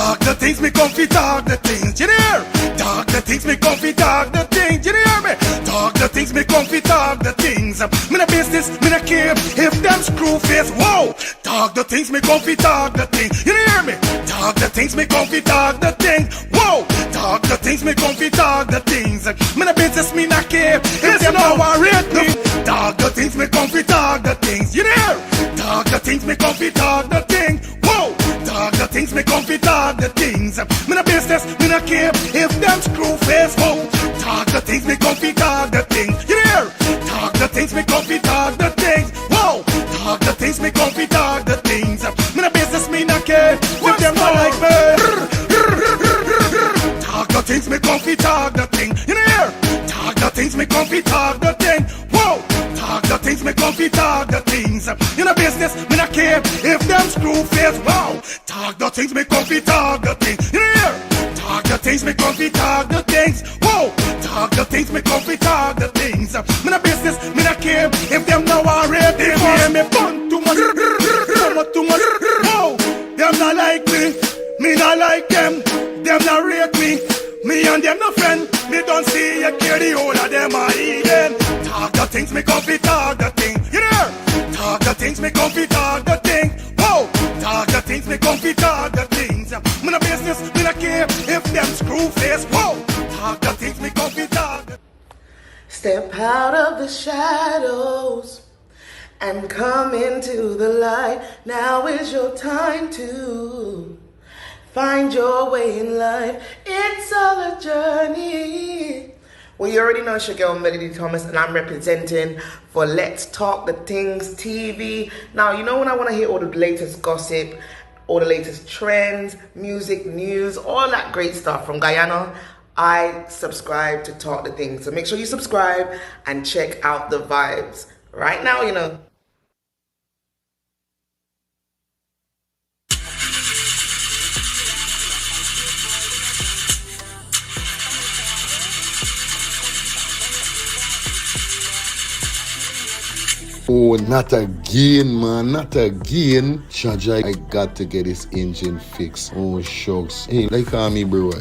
Talk the things, me comfy talk the things, you hear? Talk the things, me comfy talk the things, you hear me? Talk the things, me comfy talk the things. Me no business, me no care if them screw face, whoa. Talk the things, me comfy talk the things, you hear me? Talk the things, me comfy talk the things, whoa. Talk the things, me comfy talk the things. Me no business, me no care if them no worried me. Talk the things, me comfy talk the things, you hear? Talk the things, me comfy talk the things, whoa. Talk the things, me comfy talk the things. Me no business, me no care if them screw face, whoa. Talk the things, me comfy talk the things, you hear? Talk the things, me comfy talk the things, whoa. Talk the things, me comfy talk the things. Me no business, me no care if them not like me. Talk the things, me comfy talk the thing, you hear? Talk the things, me comfy talk the thing, whoa. Talk the things, me comfy talk the things. You know business, me not care if them screw face, wow. Talk the things, me comfy talk the things. You hear? Talk the things, me comfy talk the things, whoa. Talk the things, me comfy talk the things. Me not business, me not care if them now are ready. Hear me fun too much, too much, whoa. Them not like me not like them not rate me. Me and them no friend, me don't see you care the whole of them are eating. Talk the things, me comfy talk the thing, you hear? Talk the things, me comfy talk the thing, whoa. Talk the things, me comfy talk the things. Me no business, me no care if them screw face, whoa. Talk the things, me comfy talk the. Step out of the shadows and come into the light. Now is your time to find your way in life. It's all a journey. Well, you already know it's your girl Melody Thomas, and I'm representing for Let's Talk the Things TV. Now, you know when I want to hear all the latest gossip, all the latest trends, music, news, all that great stuff from Guyana, I subscribe to Talk the Things. So make sure you subscribe and check out the vibes. Right now, you know. Oh, not again, man, not again. Chaja, I got to get this engine fixed. Oh, shucks. Hey, like call me, bro.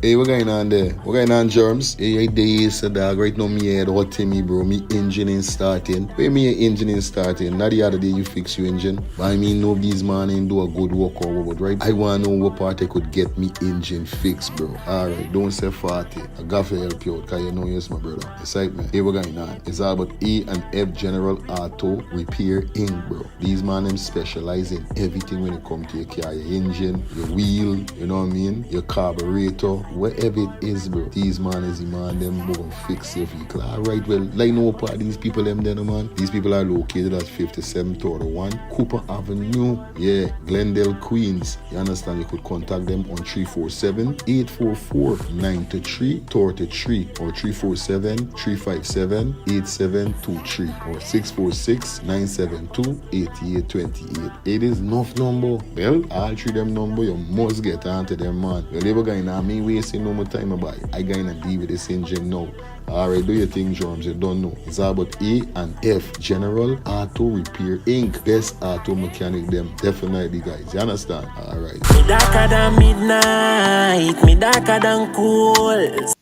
Hey, what going on there? What going on, Germs? Hey, days, dog. Right now, me head hot to me, bro. Me engine ain't starting. Where me engine ain't starting? Not the other day you fix your engine. But I mean, nobody's man ain't do a good work or what, right? I want to know what part I could get me engine fixed, bro. Alright, don't say 40. I got to help you out, because you know yes, my brother. Excitement. Hey, what going on? It's all about E and F General Auto Repair Inc., bro. These man, them specialize in everything when it comes to your car, your engine, your wheel, you know what I mean? Your carburetor. Whatever it is, bro, these man is the man, them go fix your vehicle. Alright, well, like no part these people, them there, man. These people are located at 5731 Cooper Avenue, yeah, Glendale, Queens. You understand? You could contact them on 347-844-9333 or 347-357-8723 or 646-972-8828. It is enough number. Well, all three them number, you must get onto them, man. You'll never going on me wasting no more time about it. I gonna deal with this engine now. Alright, do your thing, Germs. You don't know. It's all about A and F General Auto Repair Inc. Best auto mechanic them. Definitely, guys. You understand? Alright. Me darker than midnight. Me darker than coal.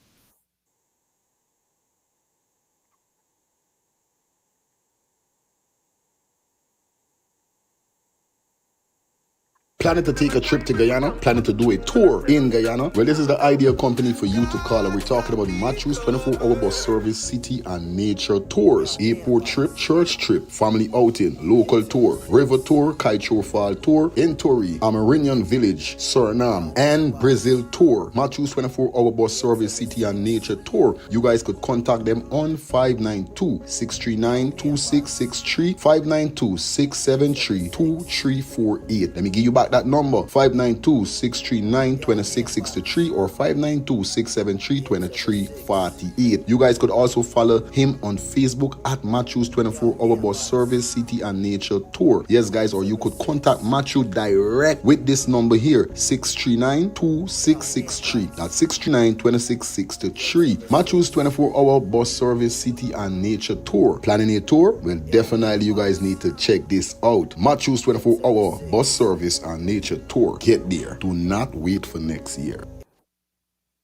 Planning to take a trip to Guyana? Planning to do a tour in Guyana? Well, this is the ideal company for you to call. And we're talking about Matthews 24-hour bus service, city and nature tours. Airport trip, church trip, family outing, local tour, river tour, Kaicho Fall tour, Entori, Amarinian Village, Suriname, and Brazil tour. Matthews 24-hour bus service, city and nature tour. You guys could contact them on 592-639-2663, 592-673-2348. Let me give you back that number 592-639-2663 or 592-673-2348. You guys could also follow him on Facebook at Matthews 24 Hour Bus Service City and Nature Tour. Yes, guys, or you could contact Matthew direct with this number here, 639-2663. That's 639-2663. Matthews 24 Hour Bus Service City and Nature Tour. Planning a tour? Well, definitely you guys need to check this out. Matthews 24 Hour Bus Service and Nature Tour. Get there. Do not wait for next year.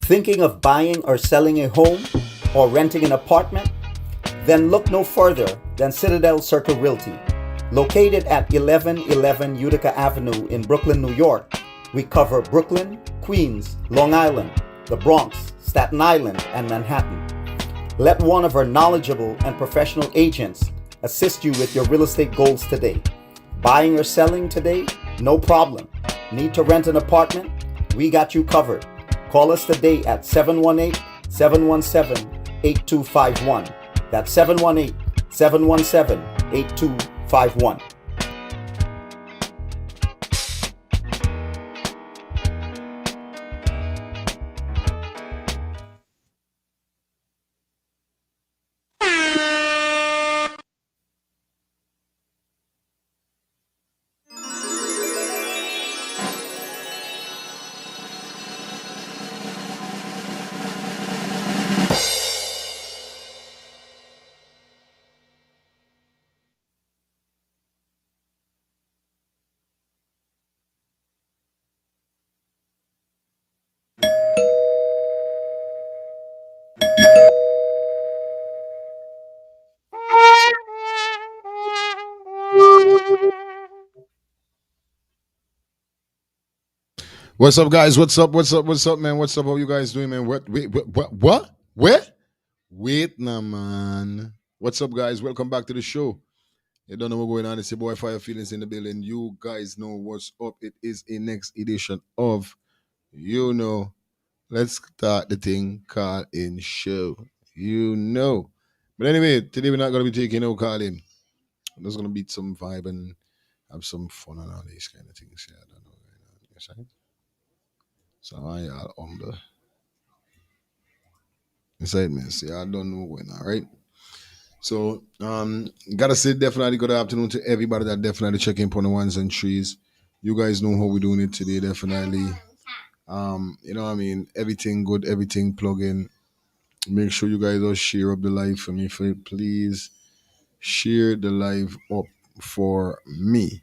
Thinking of buying or selling a home or renting an apartment? Then look no further than Citadel Circle Realty. Located at 1111 Utica Avenue in Brooklyn, New York, we cover Brooklyn, Queens, Long Island, the Bronx, Staten Island, and Manhattan. Let one of our knowledgeable and professional agents assist you with your real estate goals today. Buying or selling today? No problem. Need to rent an apartment? We got you covered. Call us today at 718-717-8251. That's 718-717-8251. What's up, guys? What's up, man? What's up? How you guys doing, man? What? Where? Wait, nah, man. What's up, guys? Welcome back to the show. You don't know what's going on. It's your boy Fire Feelings in the building. You guys know what's up. It is a next edition of, let's start the thing call in show. But anyway, today we're not going to be taking no call in. I'm just going to beat some vibe and have some fun and all these kind of things. Yeah, I don't know. Yes, right? So I y'all on the inside man. See, I don't know when, all right. So gotta say definitely good afternoon to everybody that definitely checking on the ones and threes. You guys know how we're doing it today, definitely. You know what I mean? Everything good, everything plug in. Make sure you guys all share up the live for me. Please share the live up for me.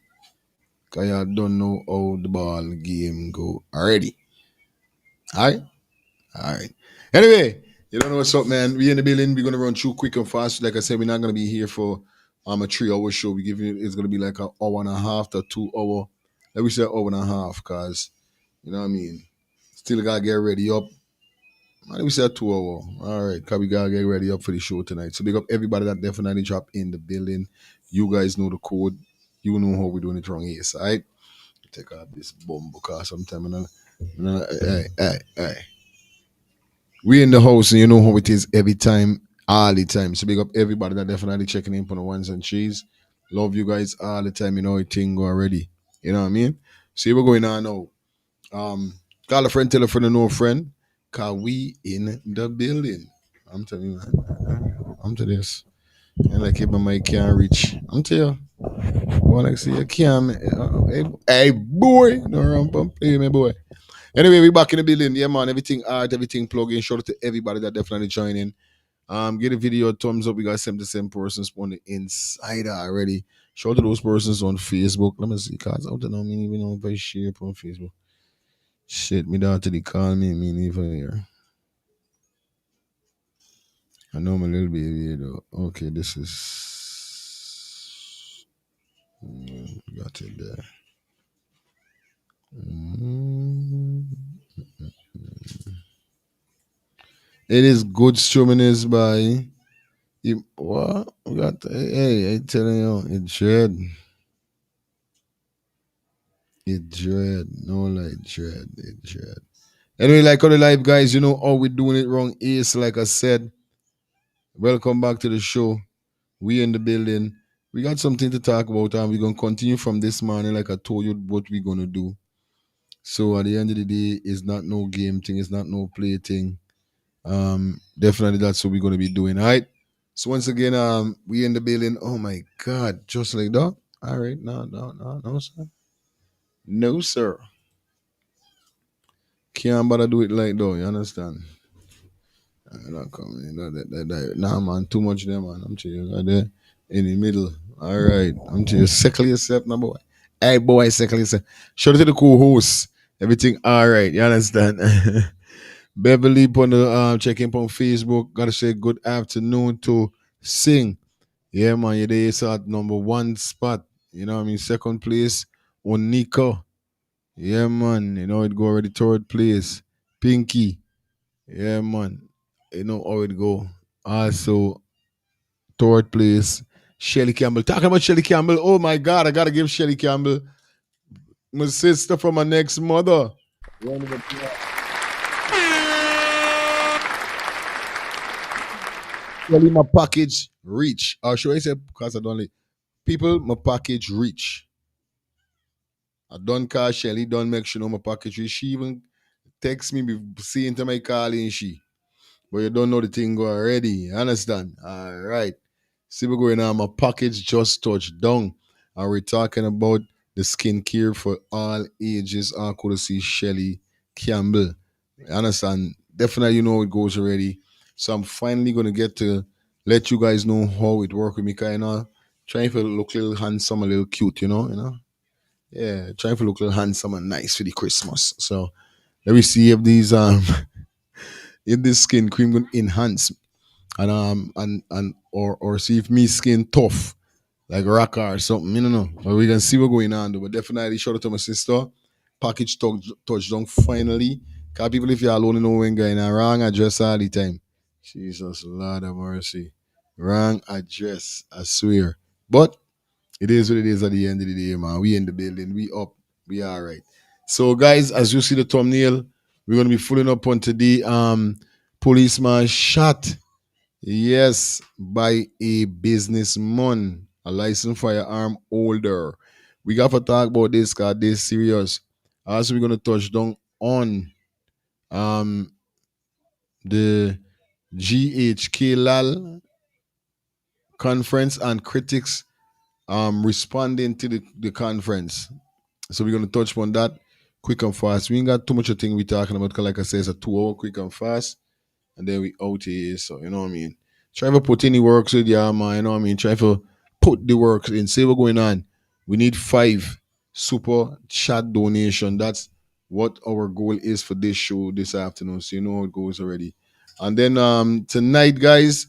Cause I don't know how the ball game go already. Alright? Alright. Anyway, you don't know what's up, man. We in the building. We're gonna run through quick and fast. Like I said, we're not gonna be here for a 3-hour show. We give you it's gonna be like an hour and a half to 2 hour. Like we said, hour and a half, cause you know what I mean. Still gotta get ready up. I think we said 2 hour. All right, cause we gotta get ready up for the show tonight. So big up everybody that definitely drop in the building. You guys know the code. You know how we're doing it wrong here, all right? Take out this bomb because sometimes hey. We in the house and you know how it is every time, all the time. So big up everybody that definitely checking in on the ones and threes. Love you guys all the time. You know it thing already. You know what I mean? See we're going on now. Call a friend, tell a friend, and no friend. Cause we in the building. I'm telling you, man. I'm to this. And like if my mic can't reach. I'm tell you. Well, like see you can't. Hey boy. No run play me boy. Anyway, we back in the building. Yeah, man. Everything art, everything plug in. Shout out to everybody that definitely joining. Get a video a thumbs up. We got 77 persons on the inside already. Shout out to those persons on Facebook. Let me see. Cause I don't know me even know if I share up on Facebook. Shit, me daughter they call me even here. I know my little baby though. Okay, this is got it there. It is good streaming is by what? We got hey, I telling you, it dread. It dread. No like dread. It dread. Anyway, like all the live guys, you know how we doing it wrong is like I said. Welcome back to the show. We in the building. We got something to talk about and we're gonna continue from this morning like I told you what we're gonna do. So at the end of the day, it's not no game thing, it's not no play thing. Definitely that's what we're gonna be doing. All right. So once again, we in the building. Oh my god, just like that. All right, no, sir. No, sir. Can't bother do it like though, you understand? I don't come, nah man, too much there, man. I'm to you right there in the middle. All right. I'm to you. Settle yourself, now boy. Hey boy, settle yourself. Shout out to the co-host. Everything all right, you understand? Beverly on the checking on Facebook. Gotta say good afternoon to Sing. Yeah, man, you're there so at number one spot. You know what I mean? Second place on Nico. Yeah, man. You know it go already third place. Pinky. Yeah, man. You know how it go. Also, third place, Shelly Campbell. Talking about Shelly Campbell. Oh my God, I gotta give Shelly Campbell my sister from my next mother. Shelly, my package reach. Or should I say because I don't like people, my package reach. I don't call Shelly, don't make sure know my package reach. She even text me seeing to my calling she. But you don't know the thing go already. You understand? All right. See, we're going on. My package just touched down. And we're talking about the skincare for all ages. I could see Shelly Campbell. You understand? Definitely, you know it goes already. So I'm finally going to get to let you guys know how it works with me. Kind of trying to look a little handsome, a little cute, you know? Yeah, trying to look a little handsome and nice for the Christmas. So let me see if these if this skin cream gonna enhance and or see if me skin tough like rocker or something. You don't know. But we can see what's going on though. But definitely shout out to my sister. Package touchdown finally. Cause people if you're alone know when going a wrong address all the time. Jesus Lord of mercy. Wrong address, I swear. But it is what it is at the end of the day, man. We in the building, we up, we all right. So guys, as you see the thumbnail, we're gonna be pulling up on today policeman shot. Yes, by a businessman, a licensed firearm holder. We got to talk about this because this serious. Also, we're gonna touch down on um the GHK LALLE conference and critics responding to the conference. So we're gonna touch on that quick and fast. We ain't got too much of thing we talking about because like I said, it's a 2 hour quick and fast. And then we out here. So you know what I mean. Try to put any works with your man, you know what I mean. Try to put the works in. Say what's going on. We need 5 super chat donation. That's what our goal is for this show this afternoon. So you know how it goes already. And then tonight, guys,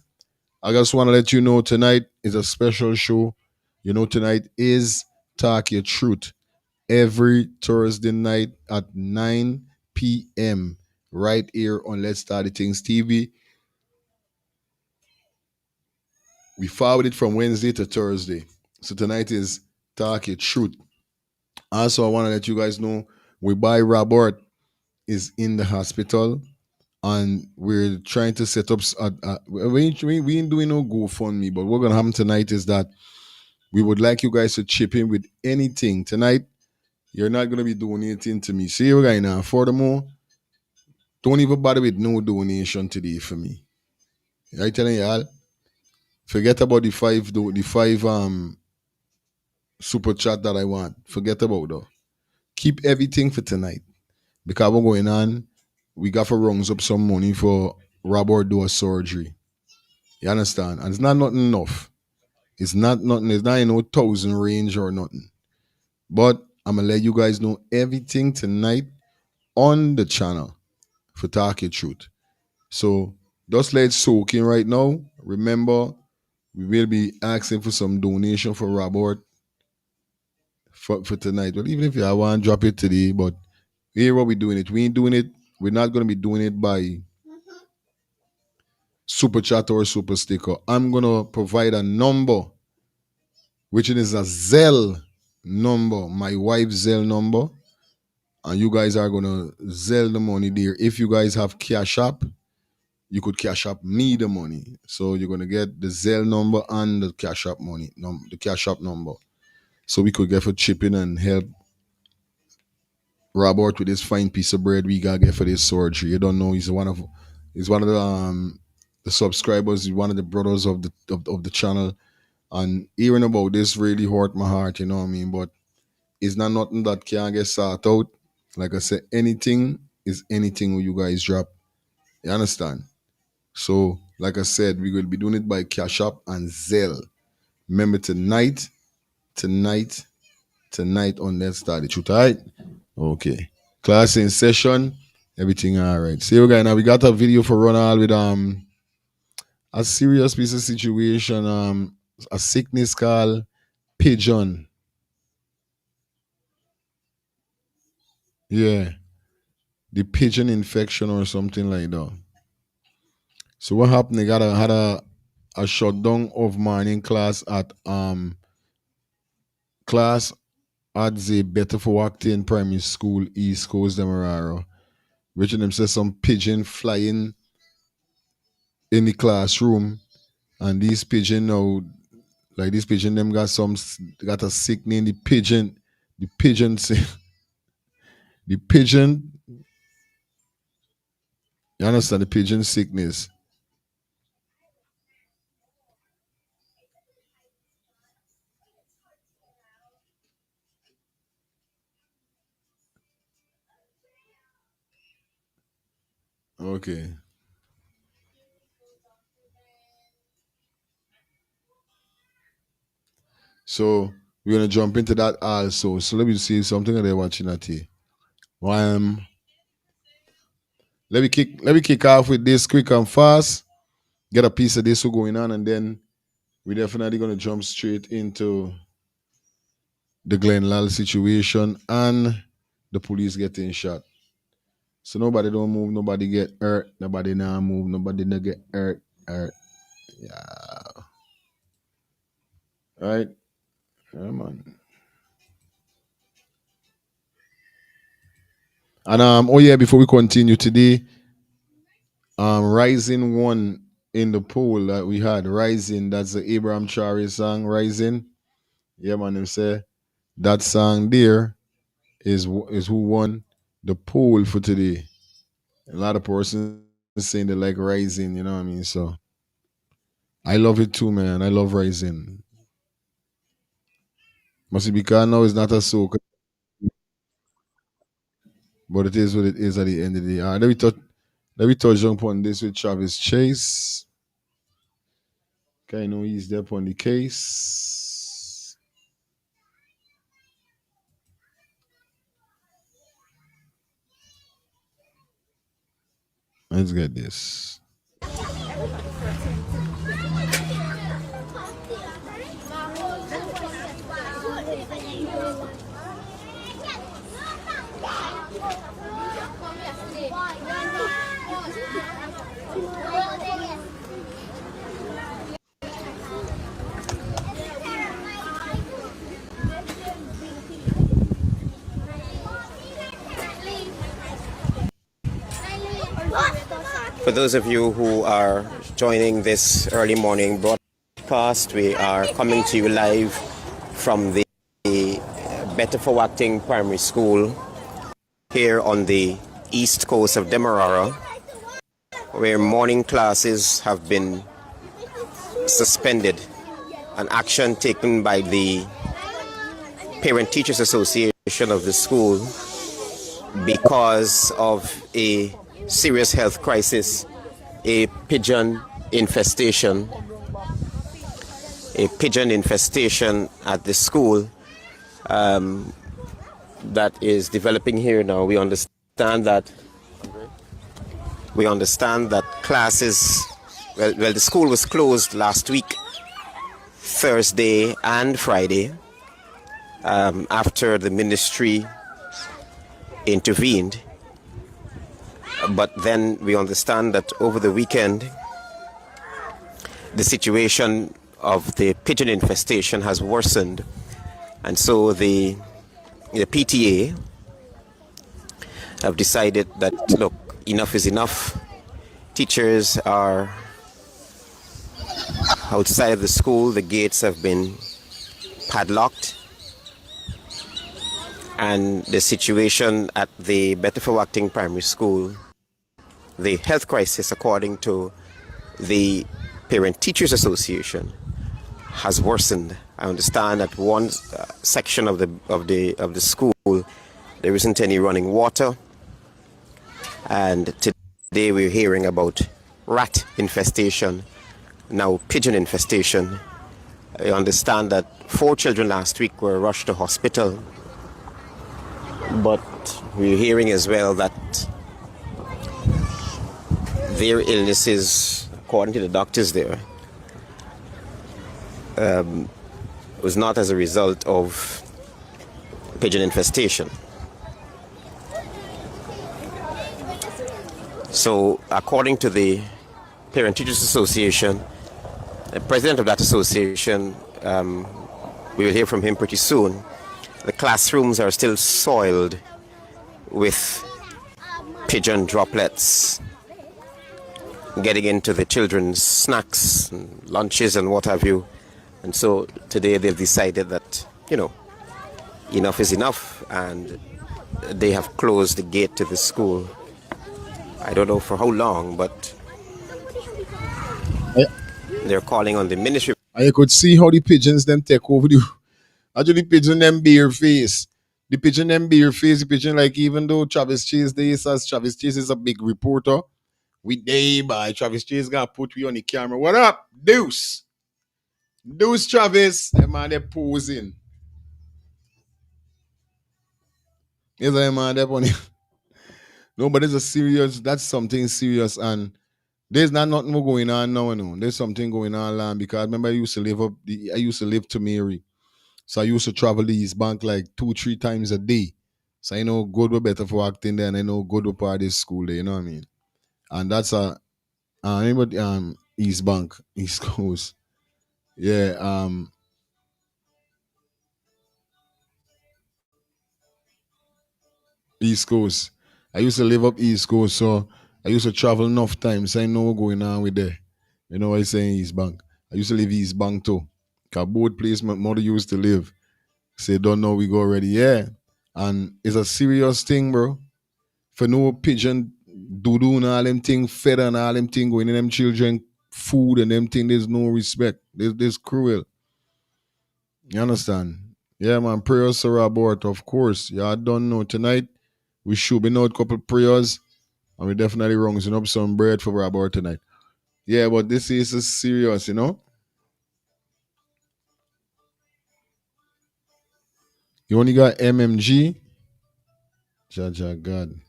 I just want to let you know tonight is a special show. You know, tonight is Talk Your Truth every Thursday night at 9 p.m. right here on Let's Start the Things TV. We forward it from Wednesday to Thursday. So tonight is Talk Your Truth. Also, I want to let you guys know we by Robert is in the hospital and we're trying to set up. We ain't doing no GoFundMe, but what's gonna happen tonight is that we would like you guys to chip in with anything tonight. You're not gonna be donating to me. See you right now. Furthermore, don't even bother with no donation today for me. I telling y'all, forget about the five super chat that I want. Forget about that. Keep everything for tonight. Because we're going on, we got to rungs up some money for Robert do a surgery. You understand? And it's not nothing enough. It's not nothing. It's not in no 1,000 range or nothing. But I'm gonna let you guys know everything tonight on the channel for Talk Your Truth. So just let it soak in right now. Remember, we will be asking for some donation for Robert for tonight. Well, even if you want to drop it today, but here what we doing it. We ain't doing it. We're not gonna be doing it by super chat or super sticker. I'm gonna provide a number, which is a Zelle number, my wife's Zelle number, and you guys are gonna Zelle the money there. If you guys have Cash App, you could Cash App me the money. So you're gonna get the Zelle number and the Cash App money, the Cash App number. So we could get for chipping and help Robert with this fine piece of bread we gotta get for this surgery. You don't know he's one of the subscribers, he's one of the brothers of the channel. And hearing about this really hurt my heart, you know what I mean? But it's not nothing that can get sorted out. Like I said, anything is anything when you guys drop. You understand? So, like I said, we're gonna be doing it by Cash App and Zelle. Remember tonight on Let's Start the Truth, alright? Okay. Class in session, everything alright. See you guys now. We got a video for Ronald with a serious piece of situation, a sickness called pigeon. Yeah. The pigeon infection or something like that. So what happened? They had a shutdown of morning class at the Better for Acting Primary School, East Coast Demerara. Which them says some pigeon flying in the classroom, and these pigeon now, like this pigeon, them got a sick name. The pigeon say, the pigeon. You understand the pigeon sickness? Okay. So we're gonna jump into that also. So let me see something that they're watching at here. Let me kick off with this quick and fast. Get a piece of this going on, and then we're definitely gonna jump straight into the Glenn Lal situation and the police getting shot. So nobody don't move, nobody get hurt, nobody now move, nobody not get hurt. Yeah. All right. Yeah, man. And oh yeah, before we continue today, Rising won in the poll that we had. Rising, that's the Abraham Chari song, Rising. Yeah, man, them say that song there is who won the poll for today. A lot of persons saying they like Rising, you know what I mean? So I love it too, man. I love Rising. Must be because now it's not a soca, but it is what it is at the end of the day. Let me touch jump on this with Travis Chase. Okay, I know he's there on the case. Let's get this. For those of you who are joining this early morning broadcast, we are coming to you live from the Better for Acting Primary School here on the east coast of Demerara, where morning classes have been suspended, an action taken by the Parent Teachers Association of the school because of a serious health crisis, a pigeon infestation at the school that is developing here now. We understand that classes, well, the school was closed last week, Thursday and Friday, after the ministry intervened. But then we understand that over the weekend, the situation of the pigeon infestation has worsened. And so the PTA have decided that, look, enough is enough. Teachers are outside of the school. The gates have been padlocked. and the situation at the Betterford Acting Primary School, the health crisis, according to the Parent Teachers Association, has worsened. I understand that one section of the school there isn't any running water, and today we're hearing about rat infestation, now pigeon infestation. I understand that 4 children last week were rushed to hospital, but we're hearing as well that their illnesses, according to the doctors there, was not as a result of pigeon infestation. So, according to the Parent Teachers Association, the president of that association, we will hear from him pretty soon. The classrooms are still soiled with pigeon droplets getting into the children's snacks and lunches and what have you. And so today they've decided that, enough is enough, and they have closed the gate to the school. I don't know for how long, but they're calling on the ministry. And you could see how the pigeons them take over the actually pigeon them bare face. The pigeon them bare face, the pigeon, like, even though Travis Chase Travis Chase is a big reporter, we day by Travis Chase gonna put we on the camera. What up? Deuce Travis, that man, they're posing. Yes, that man, they're funny. No, but that's something serious, and there's not nothing more going on now. No. There's something going on, land, because I remember I used to live to Mary. So I used to travel the East Bank like 2-3 times a day. So I know good or better for acting there, and I know good or part of this school there, you know what I mean? And that's East Bank, East Coast. Yeah, East Coast. I used to live up East Coast, so I used to travel enough times. So I know what's going on with there. You know what I'm saying, East Bank. I used to live East Bank too. Cause both place my mother used to live. Say, don't know we go already. Yeah. And it's a serious thing, bro. For no pigeon doodoo and all them thing, feather and all them thing going in them children food and them thing, there's no respect. There's cruel. You understand? Yeah, man. Prayers are about, of course. Yeah, I don't know. Tonight, we should be out a couple prayers. And we definitely rousing up some bread for about tonight. Yeah, but this is serious, you know? You only got MMG? Jaja God.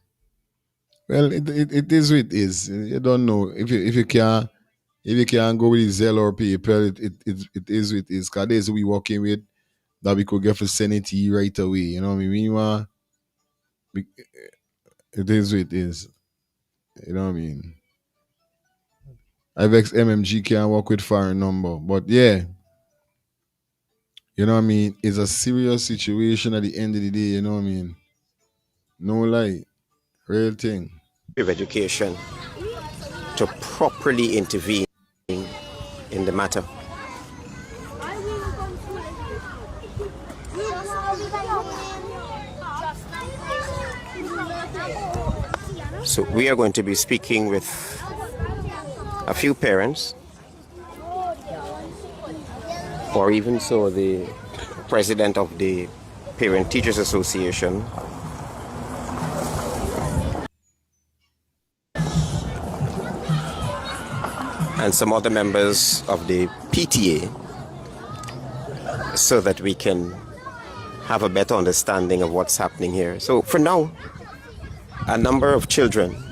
Well, it is what it is. You don't know. If you can't go with the Zell or PayPal, it is what it is. Cause there's we working with that we could get for send it to you right away. You know what I mean? It is what it is. You know what I mean? IVEX MMG can't work with foreign number. But yeah. You know what I mean? It's a serious situation at the end of the day, you know what I mean? No lie. Real thing. Of Education to properly intervene in the matter. So we are going to be speaking with a few parents, or even so the president of the Parent Teachers Association, and some other members of the PTA, so that we can have a better understanding of what's happening here. So for now, a number of children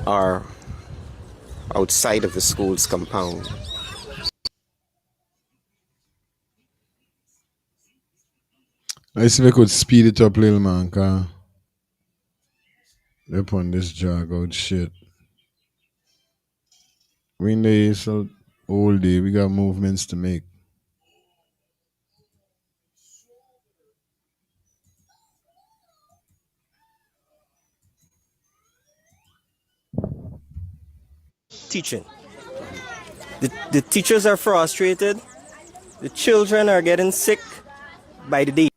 are outside of the school's compound. Let's see if I could speed it up a little, man, cause they're on this jog out shit. We in the so all day, we got movements to make. Teaching. The teachers are frustrated. The children are getting sick by the day.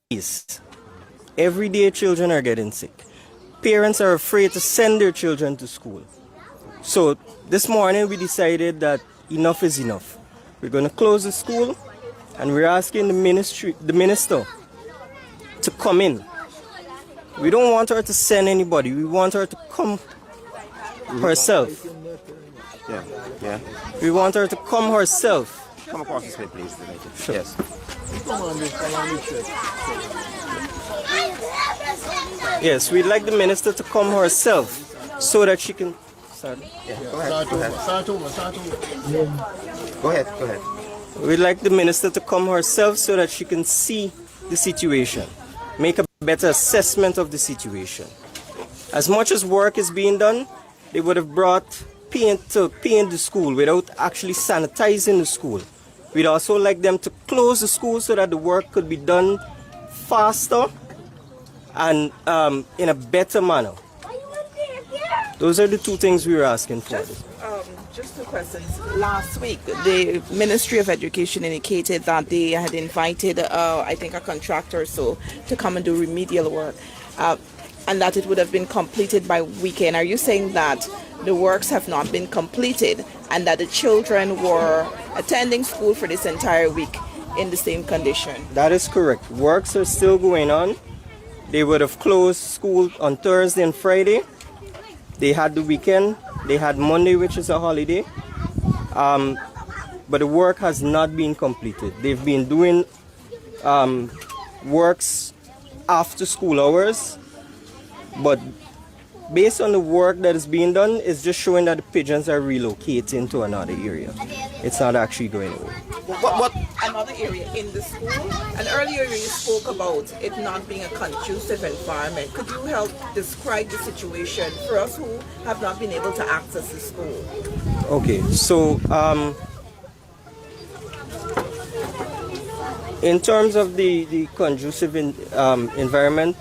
days. Every day children are getting sick. Parents are afraid to send their children to school. So this morning we decided that enough is enough. We're going to close the school and we're asking the minister to come in. We don't want her to send anybody. We want her to come herself. Yeah. We want her to come herself. Come across this way, please. Sure. Yes. Yes, we'd like the minister to come herself so that she can... Sorry. Yeah, go ahead. Go ahead. We'd like the minister to come herself so that she can see the situation, make a better assessment of the situation. As much as work is being done, they would have brought paint to paint the school without actually sanitizing the school. We'd also like them to close the school so that the work could be done faster and in a better manner. Those are the two things we were asking for. Just two questions. Last week, the Ministry of Education indicated that they had invited, I think, a contractor or so to come and do remedial work, and that it would have been completed by weekend. Are you saying that the works have not been completed and that the children were attending school for this entire week in the same condition? That is correct. Works are still going on. They would have closed school on Thursday and Friday. They had the weekend. They had Monday, which is a holiday. But the work has not been completed. They've been doing works after school hours. But based on the work that is being done, it's just showing that the pigeons are relocating to another area. It's not actually going away. What another area in the school? And earlier you spoke about it not being a conducive environment. Could you help describe the situation for us who have not been able to access the school? Okay, so in terms of the conducive environment,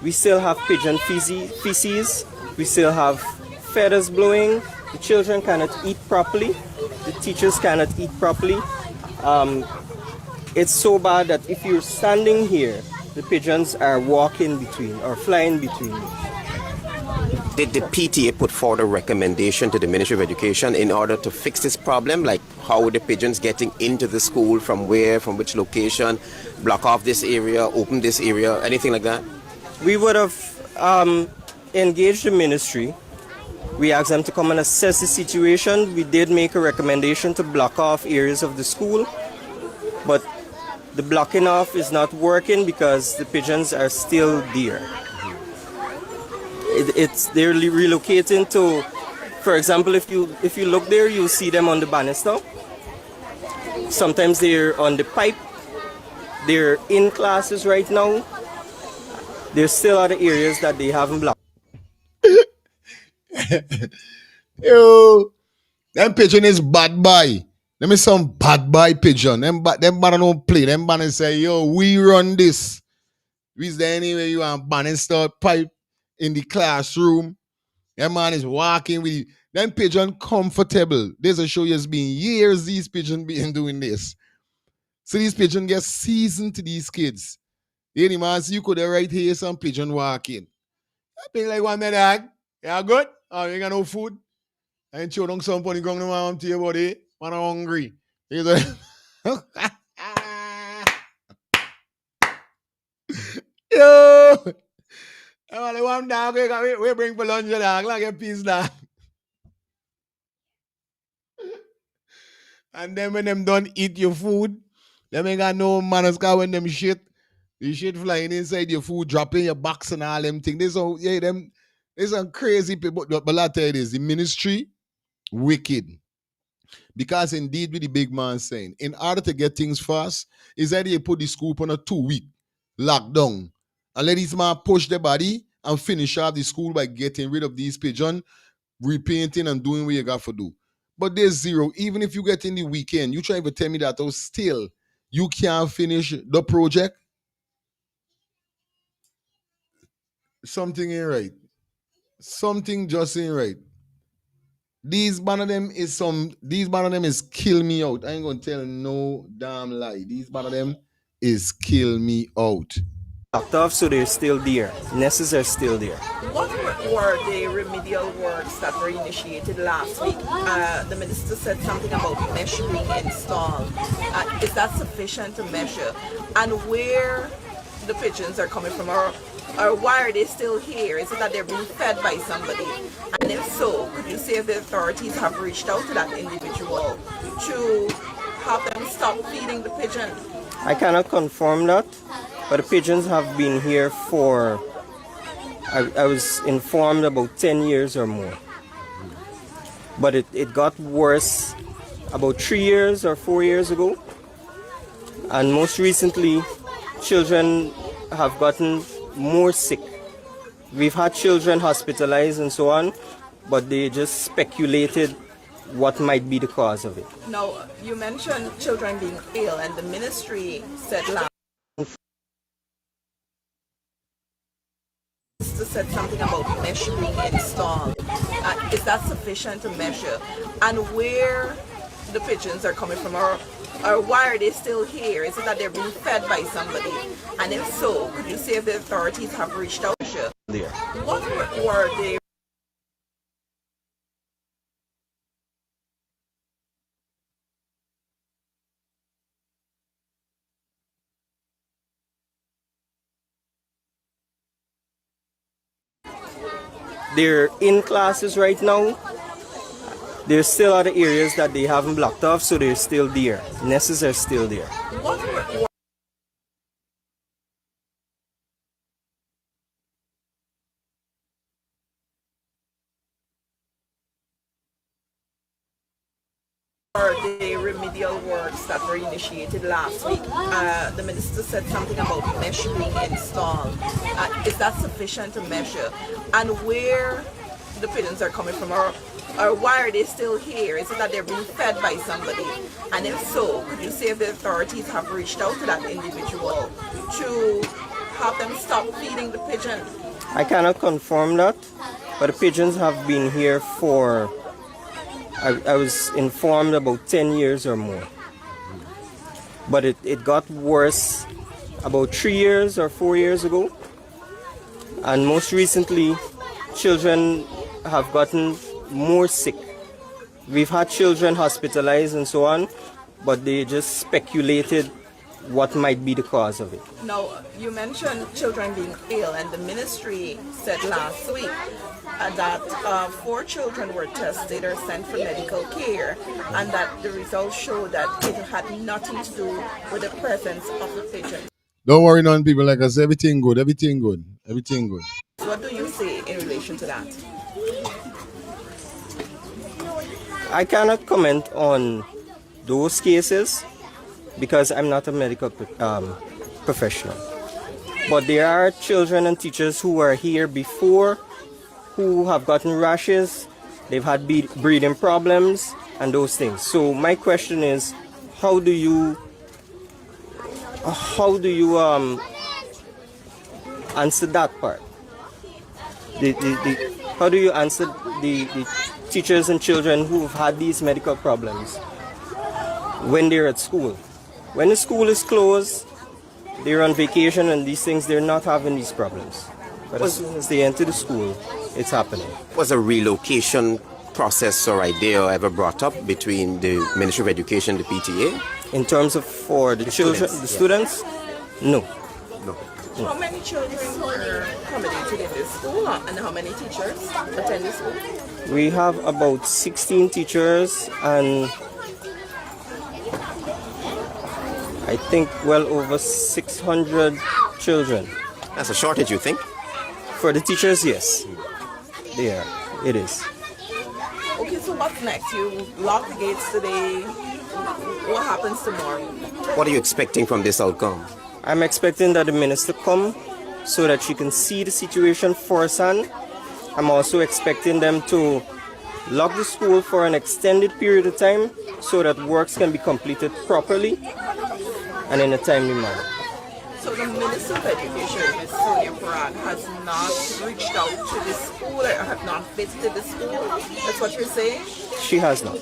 we still have pigeon feces, we still have feathers blowing, the children cannot eat properly, the teachers cannot eat properly. It's so bad that if you're standing here, the pigeons are walking between or flying between you. Did the PTA put forward a recommendation to the Ministry of Education in order to fix this problem? Like how are the pigeons getting into the school, from where, from which location, block off this area, open this area, anything like that? We would have engaged the ministry. We asked them to come and assess the situation. We did make a recommendation to block off areas of the school, but the blocking off is not working because the pigeons are still there. They're relocating to, for example, if you look there, you'll see them on the banister. Sometimes they're on the pipe. They're in classes right now. There's still other areas that they haven't blocked. Yo, them pigeon is bad boy. Them is some bad boy pigeon. Them man don't play. Them man say, yo, we run this. Is there any way you want banister pipe in the classroom? That man is walking with you. Them pigeon comfortable. There's a show has been years these pigeon been doing this. So these pigeon get seasoned to these kids. Any man, see you could have right here some pigeon walking. I think like one dog. Yeah, good? Oh, you got no food? I ain't showing some funny going around to your body. Man, I'm hungry. He's like, yo! I want one dog. We bring for lunch, dog. Like a piece, dog. And then when them done eat your food, them ain't got no manners, cause when them shit, the shit flying inside your food, dropping your box and all them things. There's some crazy people. But I tell you this, the ministry, wicked. Because indeed, with the big man saying, in order to get things fast, is that they put the school on a 2-week lockdown. And let this man push the body and finish off the school by getting rid of these pigeons, repainting and doing what you got to do. But there's zero. Even if you get in the weekend, you try to tell me that still you can't finish the project. Something ain't right. Something just ain't right. These one of them is kill me out. I ain't gonna tell no damn lie. These one of them is kill me out. Locked off, so they're still there. Nests are still there. What were the remedial works that were initiated last week? The minister said something about mesh being installed. Is that sufficient to measure? And where the pigeons are coming from, or why are they still here? Is it that they're being fed by somebody? And if so, could you say if the authorities have reached out to that individual to help them stop feeding the pigeon? I cannot confirm that, but the pigeons have been here for, I was informed, about 10 years or more. But it got worse about 3 years or 4 years ago. And most recently, children have gotten more sick. We've had children hospitalized and so on, but they just speculated what might be the cause of it. Now, you mentioned children being ill, and the ministry said something about mesh being installed. Is that sufficient to measure? And where the pigeons are coming from, or why are they still here? Is it that they're being fed by somebody? And if so, could you say if the authorities have reached out? There. What were the They're in classes right now. There's still other areas that they haven't blocked off, so they're still there. Nests are still there. what were the remedial works that were initiated last week? The minister said something about mesh being installed. Is that sufficient to measure? And where the pigeons are coming from, or why are they still here? Is it that they're being fed by somebody? And if so, could you say if the authorities have reached out to that individual to help them stop feeding the pigeon? I cannot confirm that, but the pigeons have been here for, I was informed, about 10 years or more. But it got worse about 3 years or 4 years ago. And most recently, children have gotten more sick. We've had children hospitalized and so on, but they just speculated what might be the cause of it. Now, you mentioned children being ill, and the ministry said last week that 4 children were tested or sent for medical care, and that the results showed that it had nothing to do with the presence of the pigeon. Don't worry, none people. Like I said, everything good, everything good, everything good. What do you say in relation to that? I cannot comment on those cases because I'm not a medical professional. But there are children and teachers who were here before who have gotten rashes, they've had breathing problems and those things. So my question is, how do you answer that part? How do you answer the teachers and children who've had these medical problems when they're at school? When the school is closed, they're on vacation and these things, they're not having these problems. But as soon as they enter the school, it's happening. Was a relocation process or idea ever brought up between the Ministry of Education and the PTA? In terms of for the children, the students? No. How many children were accommodated in this school, and how many teachers attend this school? We have about 16 teachers and I think well over 600 children. That's a shortage, you think? For the teachers, yes. Yeah, it is. Okay, so what's next? You lock the gates today. What happens tomorrow? What are you expecting from this outcome? I'm expecting that the minister come so that she can see the situation firsthand. I'm also expecting them to lock the school for an extended period of time so that works can be completed properly and in a timely manner. So the Minister of Education, Ms. Sonia Parag, has not reached out to the school or have not visited the school? That's what you're saying? She has not.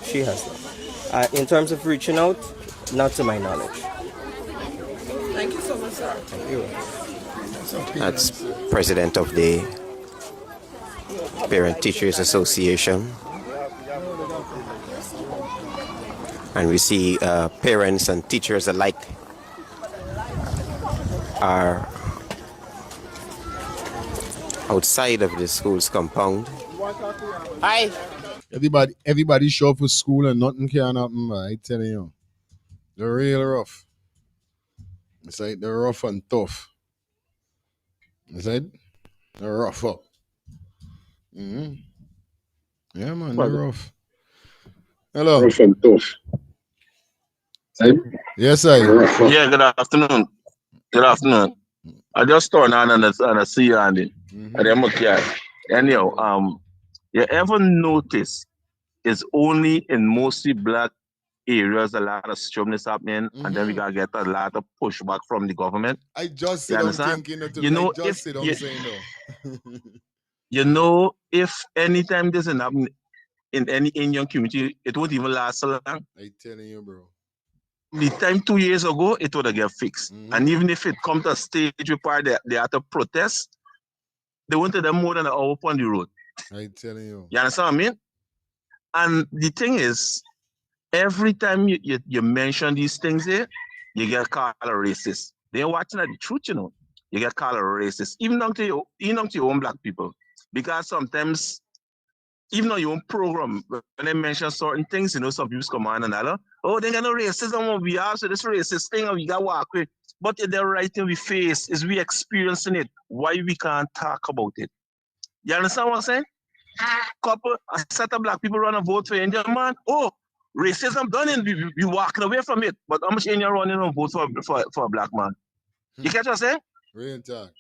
She has not. In terms of reaching out, not to my knowledge. Thank you so much, sir. Thank you. That's president of the Parent Teachers Association. And we see parents and teachers alike are outside of the school's compound. Hi. Everybody show up for school and nothing can happen, man. I tell you. They're real rough. It's like they're rough and tough. Is it? They're rough up. Mm-hmm. Yeah, man, they're rough. Hello. Rough and tough. Yes, I. Yeah, good afternoon. Good afternoon. I just turned on and I see you, Andy. And I'm okay. Anyhow, you ever notice it's only in mostly black areas a lot of stubbornness happening, and then we gotta get a lot of pushback from the government. I just sit on thinking that you know, if anytime this is happening in any Indian community, it won't even last so long. I'm telling you, bro. The time 2 years ago, it would have get fixed. And even if it comes to a stage where they have to protest, they wanted them more than an hour upon the road. I'm telling you. You understand what I mean? And the thing is, every time you mention these things here, you get called a racist. They're watching at the truth, you know. You get called a racist, even down to your own black people. Because sometimes, even on your own program, when they mention certain things, you know, some people come on and all, oh, they got no racism, we have so this racist thing, we got to walk with. But the right thing we face is we experiencing it. Why we can't talk about it? You understand what I'm saying? A set of black people run a vote for India, man. Oh, racism done and we walking away from it. But how much India running and vote for a black man? You catch what I'm saying? Real talk.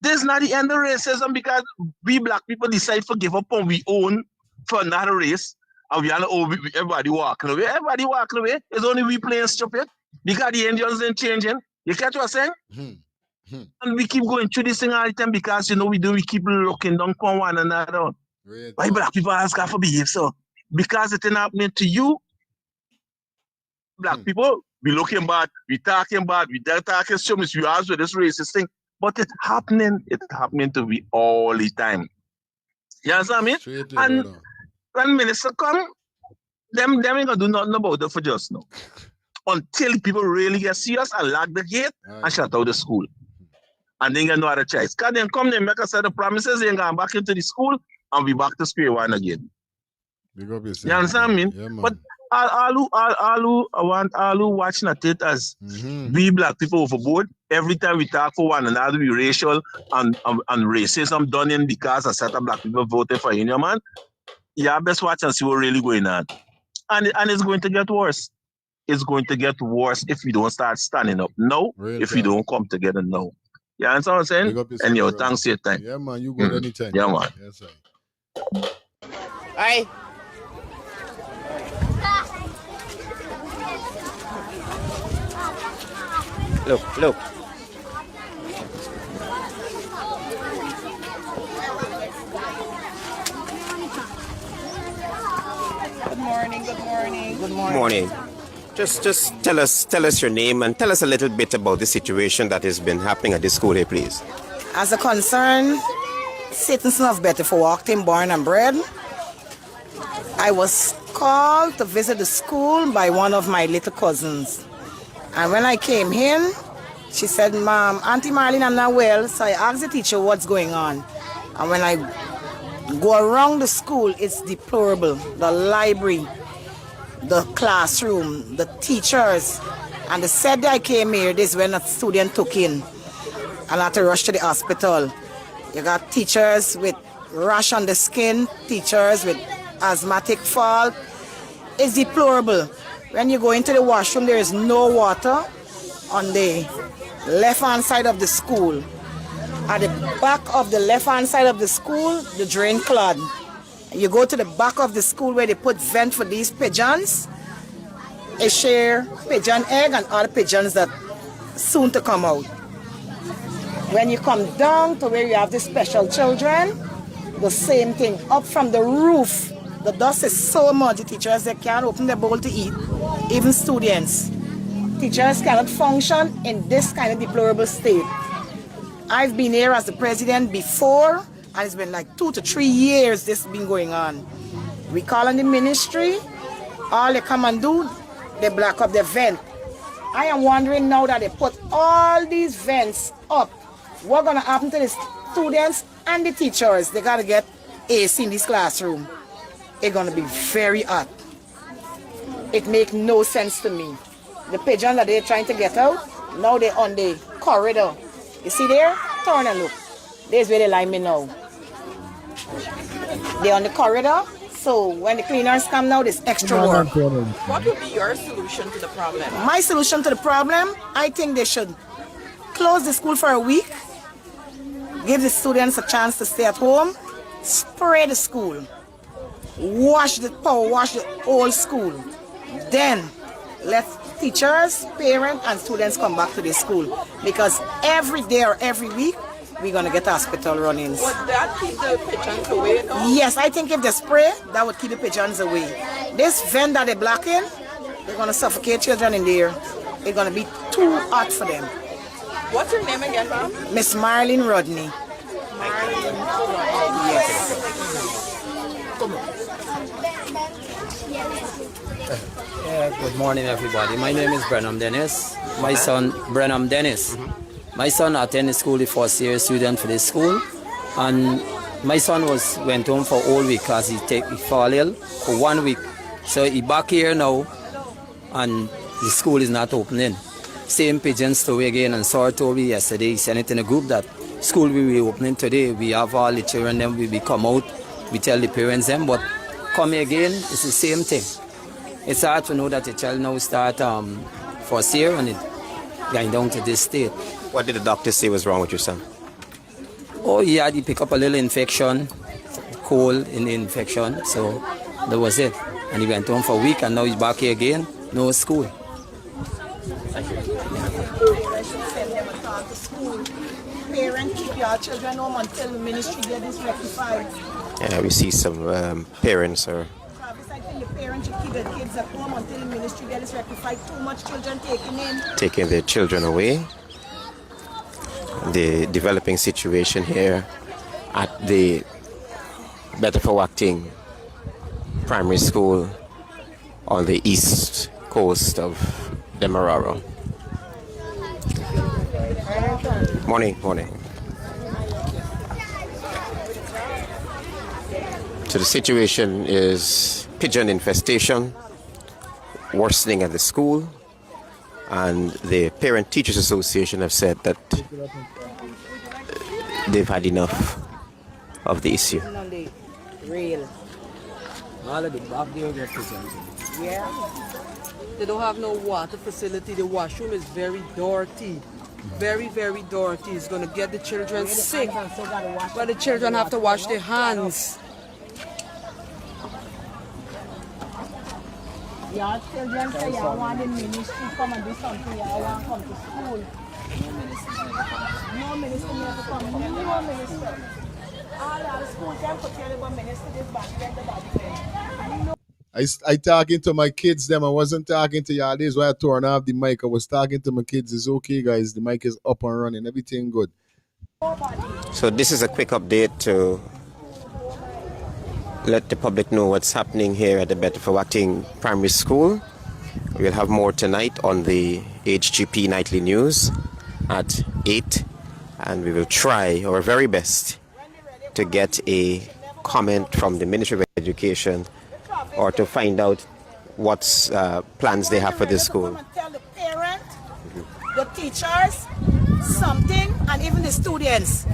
This is not the end of racism because we black people decide to give up on we own for another race. And we are everybody walking away. Everybody walking away. It's only we playing stupid because the Indians ain't changing. You catch what I'm saying? And we keep going through this thing all the time because, you know, we keep looking down on one another. Why black people ask us for behave so? Because it ain't happening to you. Black people, we looking bad, we talking bad, we talking so much, we ask for this racist thing. But it's happening to we all the time. You understand me? And when minister come, them ain't gonna do nothing about it for just now. Until people really get serious and lock the gate and shut out the school. And then you no other choice. Because then come, they make a set of promises, they go back into the school and we back to square one again. You understand me? Yeah, but all who watching at it as we black people overboard, every time we talk for one another, we racial and racism done in because a set of black people voted for Indian man. Yeah, best watch and see what's really going on. And it's going to get worse. It's going to get worse if we don't start standing up now, if we don't come together now. You understand what I'm saying? And your thanks for your time. Yeah, man, you good anytime. Yeah, man. Yes, sir. Hi. Look. Good morning. Just tell us your name and tell us a little bit about the situation that has been happening at this school here, please. As a concerned citizen of Betty Walkton, born and bred, I was called to visit the school by one of my little cousins. And when I came in, she said, Mom, Auntie Marlene, I'm not well. So I asked the teacher what's going on. And when I go around the school, it's deplorable. The library, the classroom, the teachers. And the said that I came here, this is when a student took in. And I had to rush to the hospital. You got teachers with rash on the skin, teachers with asthmatic fault. It's deplorable. When you go into the washroom, there is no water on the left-hand side of the school. At the back of the left-hand side of the school, the drain clogged. You go to the back of the school where they put vent for these pigeons. They share pigeon egg and other pigeons that soon to come out. When you come down to where you have the special children, the same thing. Up from the roof, the dust is so much, the teachers, they can't open their bowl to eat. Even students. Teachers cannot function in this kind of deplorable state. I've been here as the president before, and it's been like 2 to 3 years this has been going on. We call on the ministry, all they come and do, they block up the vent. I am wondering now that they put all these vents up, what's gonna happen to the students and the teachers? They gotta get AC in this classroom. It's gonna be very hot. It makes no sense to me. The pigeon that they're trying to get out, now they're on the corridor. You see there? Turn and look. There's where they lie me now. They're on the corridor, so when the cleaners come now, there's extra work. What would be your solution to the problem? My solution to the problem, I think they should close the school for a week, give the students a chance to stay at home, spray the school, wash the whole school. Then let teachers, parents, and students come back to the school. Because every day or every week, we're going to get hospital run-ins. Would that keep the pigeons away? No? Yes, I think if they spray, that would keep the pigeons away. This vent that they're blocking, they're going to suffocate children in there. It's going to be too hot for them. What's your name again, ma'am? Miss Marlene Rodney. Yes. Good morning, everybody. My name is Brenham Dennis. My son, Brenham Dennis. My son attended school, the first year student for this school. And my son went home for all week because he fall ill for 1 week. So he back here now and the school is not opening. Same pigeon story again, and Sir told me yesterday, he sent it in a group that school will be opening today. We have all the children, then we come out, we tell the parents them, but come here again, it's the same thing. It's hard to know that the child now start first year and it going down to this state. What did the doctor say was wrong with your son? Oh, he picked up a little infection, cold in the infection, so that was it. And he went home for a week and now he's back here again, no school. Thank you. Parents, keep your children home until the ministry get this rectified. Yeah, we see some parents are. I think the parents should keep their kids at home until the ministry get this rectified. Too much children taking their children away. The developing situation here at the Better for Acting Primary School on the east coast of Demerara. Morning. So the situation is pigeon infestation worsening at the school, and the Parent Teachers Association have said that they've had enough of the issue. They don't have no water facility. The washroom is very dirty. Very, very dirty. It's going to get the children sick. But the children have to wash their hands. Your children say you want the ministry come and do something, you want to come to school. No minister never come, no minister. All our school can put you about minister this back, then the body. I talking to my kids them. I wasn't talking to y'all. This is why I turned off the mic. I was talking to my kids. It's okay, guys. The mic is up and running. Everything good. So this is a quick update to let the public know what's happening here at the Better for Acting Primary School. We'll have more tonight on the HGP Nightly News at 8, and we will try our very best to get a comment from the Ministry of Education or to find out what plans they have for this school. Tell the parent, the teachers, something, and even the students.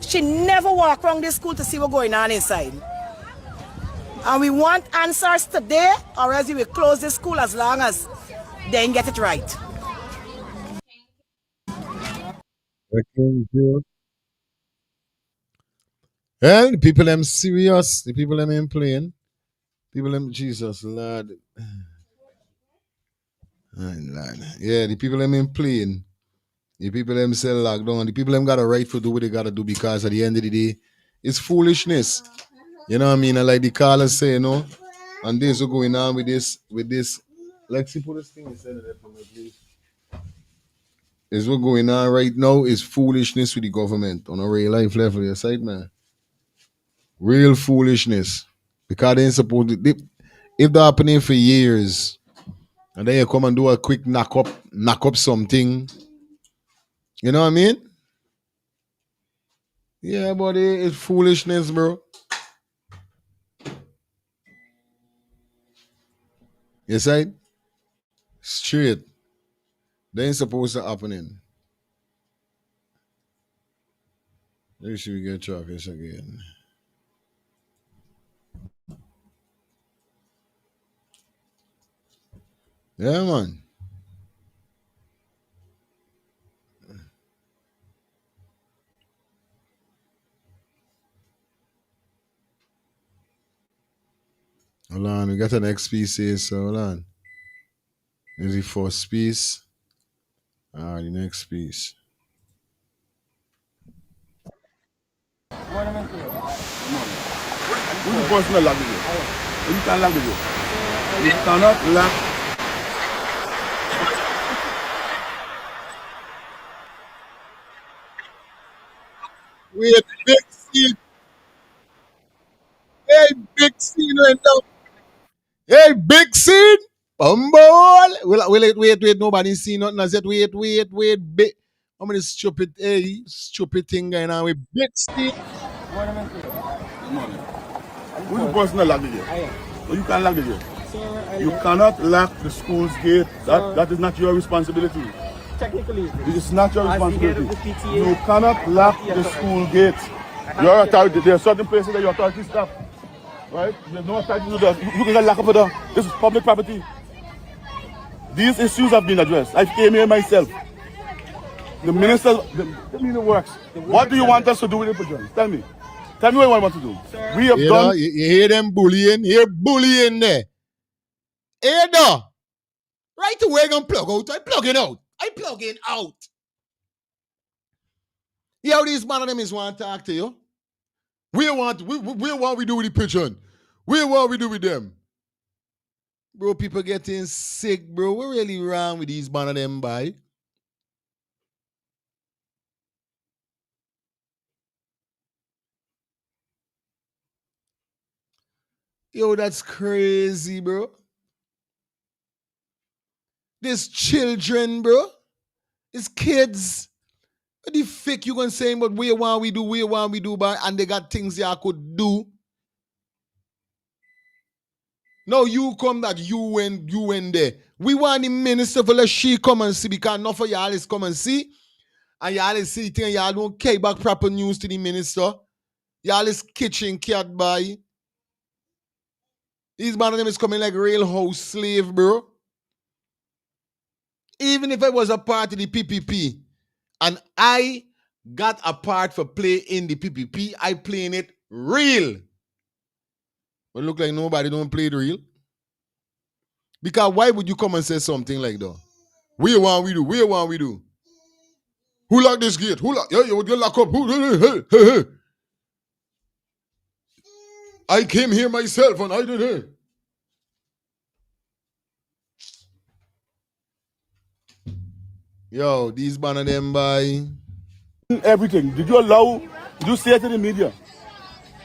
She never walk around this school to see what's going on inside. And we want answers today, or else we will close this school as long as they ain't get it right. Thank you. Well, the people them serious. The people them ain't playing. People them, Jesus, Lord. Lord. Yeah, the people them ain't playing. The people them say lockdown. The people them got a right to do what they got to do, because at the end of the day, it's foolishness. You know what I mean? And like the callers say, you know, and days are going on with this Lexi, put this thing inside of that for me, please. Is what going on right now is foolishness with the government on a real life level, your side, man. Real foolishness. Because they ain't supposed to, if they're happening for years, and then you come and do a quick knock up something. You know what I mean? Yeah, but it's foolishness, bro. You side? Straight. They ain't supposed to happening. Maybe should we get traffic again? Yeah, man. Hold on, we got an next piece here, so hold on. Is the first piece? The next piece. Who's the personal lock with you? You can't lock with you. You cannot lock. Wait, big scene. Hey, big scene right now. Hey, big scene. Bumble. Wait. Nobody see nothing. I said, wait. Big. How many stupid thing going on with big scene? Who's the personal lock with you? You can't lock the gate. You cannot lock the school's gate. That is not your responsibility. Technically, it's not your responsibility. PTA, You cannot lock the school gate. Your authority. There are certain places that your authority stop. Right? There's no authority to do that. You can get locked up for that. This is public property. These issues have been addressed. I came here myself. The minister, tell me the works. What do you want us to do with the pigeons? Tell me. Tell me what you want to do. We have done. You hear them bullying? Hear bullying there. Hey, no. Right away, I'm plug out. I plugging out. Yeah, how these man of them is want to talk to you. We want we do with the pigeon. We want we do with them. Bro, people getting sick, bro. We're really wrong with these man of them, boy. Yo, that's crazy, bro. There's children, bro. It's kids. What the fuck you gonna say about where want we do, boy, and they got things y'all could do. No, you come that you went there. We want the minister for let she come and see because enough of y'all is come and see. And y'all is sitting and y'all don't carry back proper news to the minister. Y'all is kitchen cat by. These man of them is coming like real house slave, bro. Even if I was a part of the PPP and I got a part for play in the PPP, I playing it real. But look like nobody don't play it real. Because why would you come and say something like that? Where want we do? Who lock this gate? Who lock? Yeah, you lock up. Hey. I came here myself and I did it. Yo, these man of them by Everything. Did you say to the media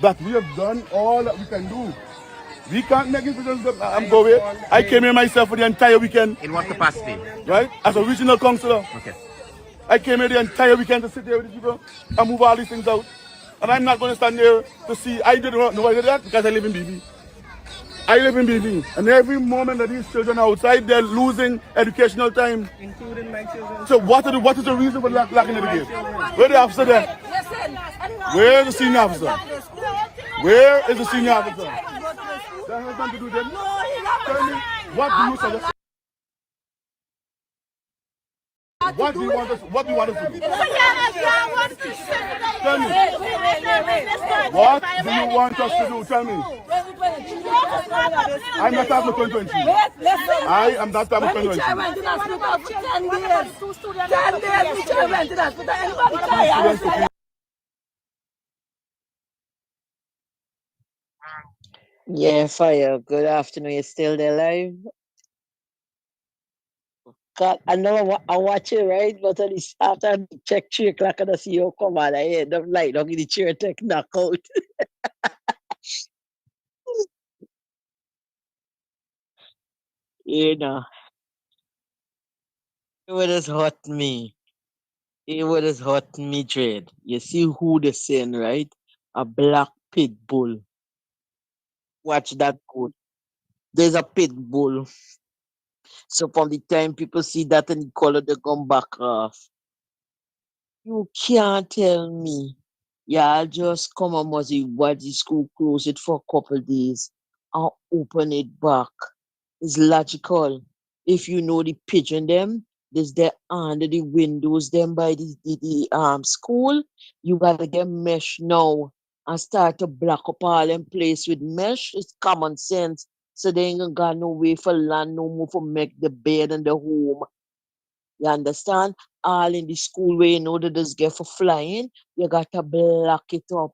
that we have done all that we can do? We can't make it because I'm going. I came here myself for the entire weekend. In what capacity? Right? As a regional councillor. Okay. I came here the entire weekend to sit there with the people and move all these things out. And I'm not going to stand there to see. I didn't know I did that because I live in BB. I live in BB. And every moment that these children are outside, they're losing educational time. including my children. So what is the reason for locking the gate? Where the officer there? Where is the senior officer? Where is the senior officer? That has nothing to do with them. Tell me, what do you suggest? What do you want us to do? Tell me. What do you want us to do? Tell me. I'm not talking about 2020. I am not talking about 2020. Yeah, fire. Good afternoon. You still there live? I know I watch it, right? But at least after I check 3 o'clock and I see you come on, I end up lying down in the chair take knockout. You know, it would have hurt me. It would have hurt me, Dread. You see who they saying, right? A black pit bull. Watch that good. There's a pit bull. So from the time people see that and the color, they come back off. You can't tell me. Yeah, I'll just come and must watch the school close it for a couple days and open it back. It's logical. If you know the pigeon them, there's there under the windows them by the school. You gotta get mesh now and start to block up all them place with mesh. It's common sense. So they ain't gonna got no way for land no more for make the bed and the home. You understand? All in the school where you know that there's get for flying, you got to block it up.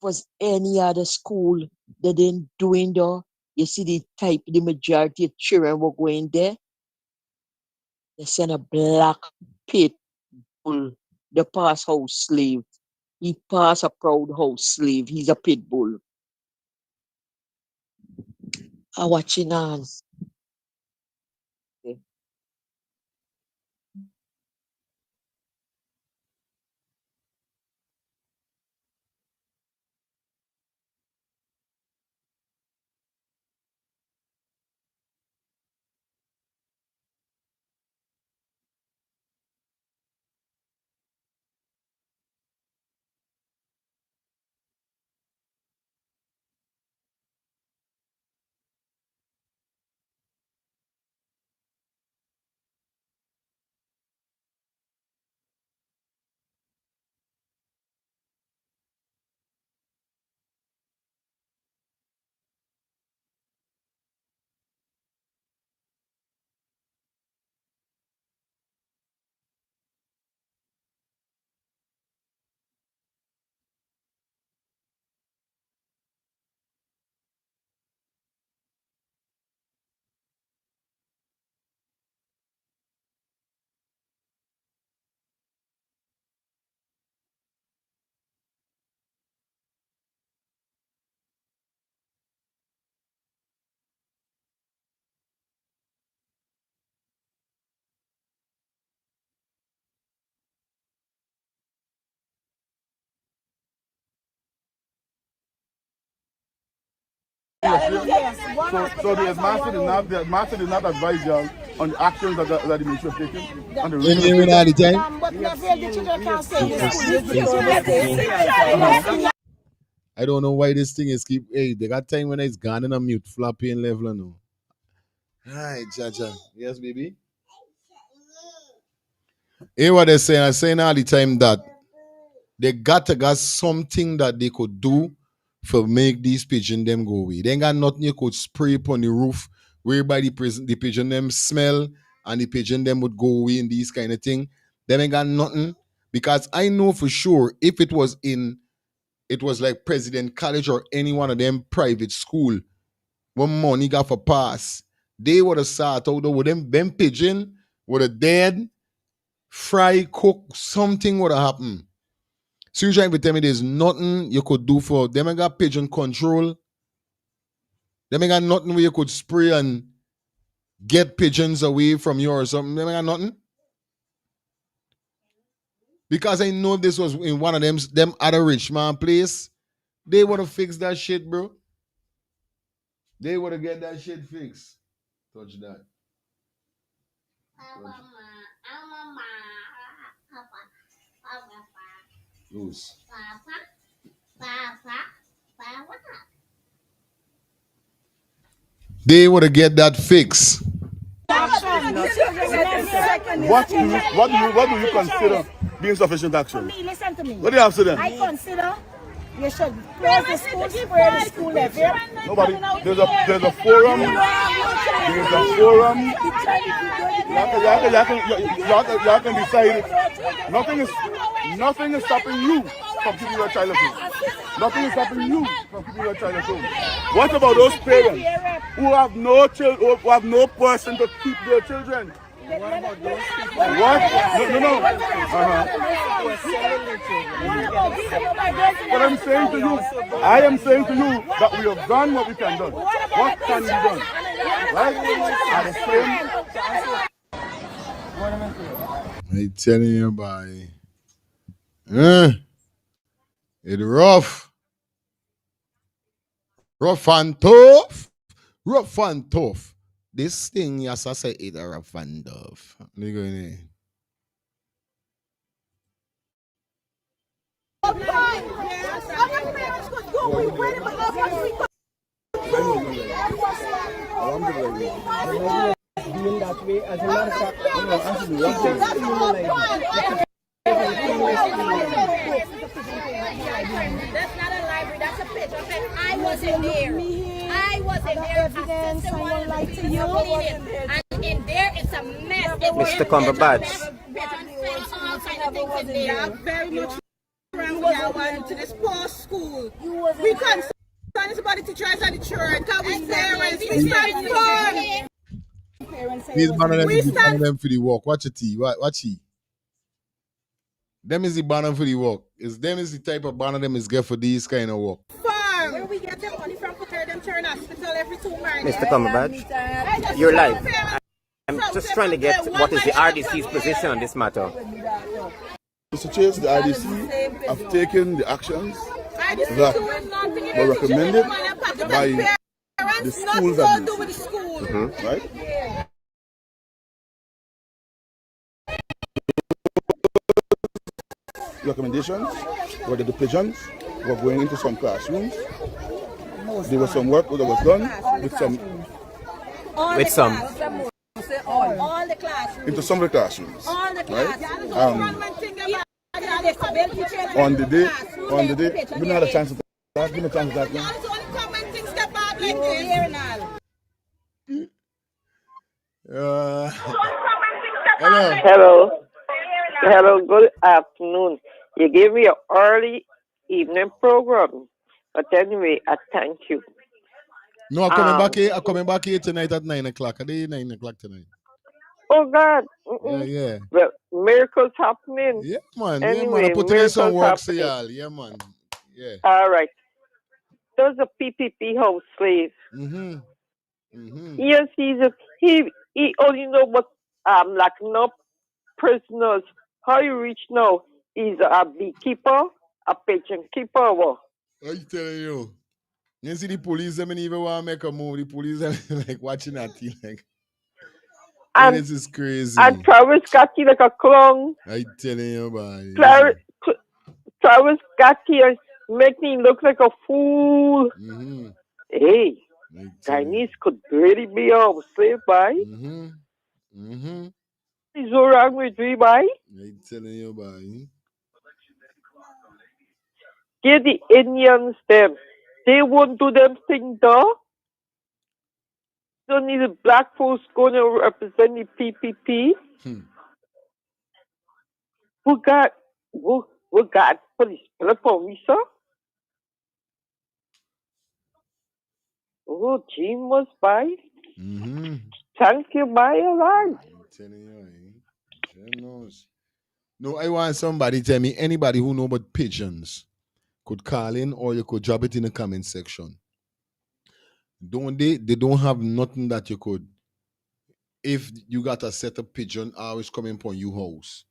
Was any other school that didn't doing though? You see the majority of children were going there. They send a black pit bull, the pass house slave. He pass a proud house slave. He's a pit bull. I watching on. So the master did not advise y'all on the actions that the ministry have taken. On the You hear me all the time? I don't know why this thing is keep. Hey, they got time when it's gone in a mute, floppy and level now. Hi, Jaja. Yes, baby. Hear what they're saying? I'm saying all the time that they got something that they could do for make these pigeon them go away. They ain't got nothing you could spray upon the roof whereby the pigeon them smell and the pigeon them would go away and these kind of thing. They ain't got nothing because I know for sure if it was like President College or any one of them private school, when money got for pass, they would have sat out there with them pigeon would have dead, fry, cook, something would have happened. So you trying to tell me there's nothing you could do for them? Ain't got pigeon control. Them ain't got nothing where you could spray and get pigeons away from you or something. Them ain't got nothing. Because I know if this was in one of them other rich man place, they would have fixed that shit, bro. They would have get that shit fixed. Touch that. Loose. They would have get that fixed. What do you consider being sufficient action? Listen to me. What do you have to them? I consider you should close the school, spray the school level. Nobody. There's a forum. There's a forum. Y'all can decide. Nothing is stopping you from keeping your child at home. Nothing is stopping you from keeping your child at home. What about those parents who have no who have no person to keep their children? What about those people? What? No. What I'm saying to you, I am saying to you that we have done what we can do. What can be done? Right? At the same. I telling you, boy. It's rough. Rough and tough. Rough and tough. This thing, yes, I say it's rough and tough. Look at it. Being that way, as a matter of fact, that's not a library, that's a pitch. Okay, I wasn't there. I wasn't there. Evidence, I won't lie to you. And in there, it's a mess. Mr. Cumberbatch. Very much to this poor school. We can't stand about the teachers and the children. We parents, we stand firm. These banner them for the walk. Watch it, watch it. Them is the banner for the walk. Them is the type of banner them is get for these kind of walk. Farm. Where we get them money from to carry them to an hospital every 2 months. Mr. Cumberbatch, you're live. I'm just trying to get what is the RDC's position on this matter. Mr. Chase, the IDC have taken the actions that were recommended by the schools administration, right? Recommendations were the pigeons were going into some classrooms. There was some work that was done with some. All the classrooms. Into some of the classrooms. All the classrooms. Right? On the day, we didn't have a chance to talk. Give me a chance to talk. Hello, good afternoon. You gave me an early evening program. But anyway, I thank you. No, I'm coming back here tonight at 9 o'clock. Are they 9 o'clock tonight? Oh God. Yeah. Well, miracles happening. Yeah, man. Anyway, I put in some work for y'all. Yeah, man. Yeah. All right. Those are PPP house slaves. Yes, he only know what locking up prisoners. How you reach now? He's a beekeeper, a pigeon keeper. What? I telling you. You see the police, they don't even want to make a move. The police are like watching that thing like. And this is crazy. And Travis got you like a clown. I telling you, man. Travis got you make me look like a fool. Hey, Chinese could really be a slave, boy. Is so wrong with me, boy? I telling you, boy. Get the Indians them. They won't do them thing though. Don't need the black folks going to represent the PPP. Who got police officer? Oh, Jim was by. Thank you, my Lord. I'm telling you, No, I want somebody tell me, anybody who know about pigeons could call in or you could drop it in the comment section. They don't have nothing that you could. If you got a set of pigeon always coming upon your house,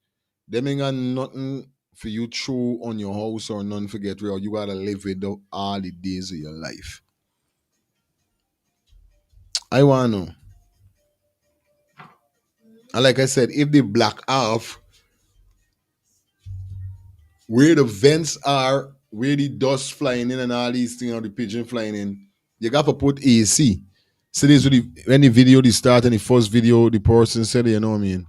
them ain't got nothing for you throw on your house or none forget where you gotta live with all the days of your life. I wanna know. And like I said, if they block off where the vents are, where the dust flying in and all these things, or the pigeon flying in, you got to put AC. So this when the video they start and the first video, the person said, you know what I mean?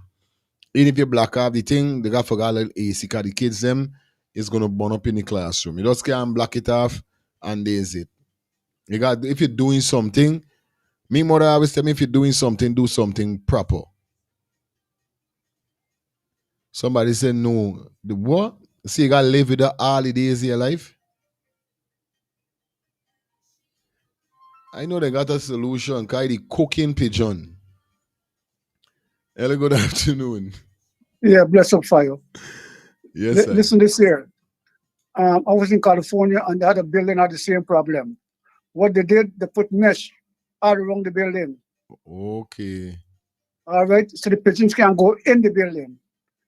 Even if you block off the thing, they got to forget like AC because the kids them is gonna burn up in the classroom. You just can't block it off and there's it. You got if you're doing something, me mother always tell me if you're doing something, do something proper. Somebody said no. The what? So you gotta live with that all the days of your life? I know they got a solution. Call the cooking pigeon. Hello, good afternoon. Yeah, bless up fire. Yes, sir. Listen this here. I was in California and they had a building had the same problem. What they did, they put mesh all around the building. Okay. All right, so the pigeons can go in the building.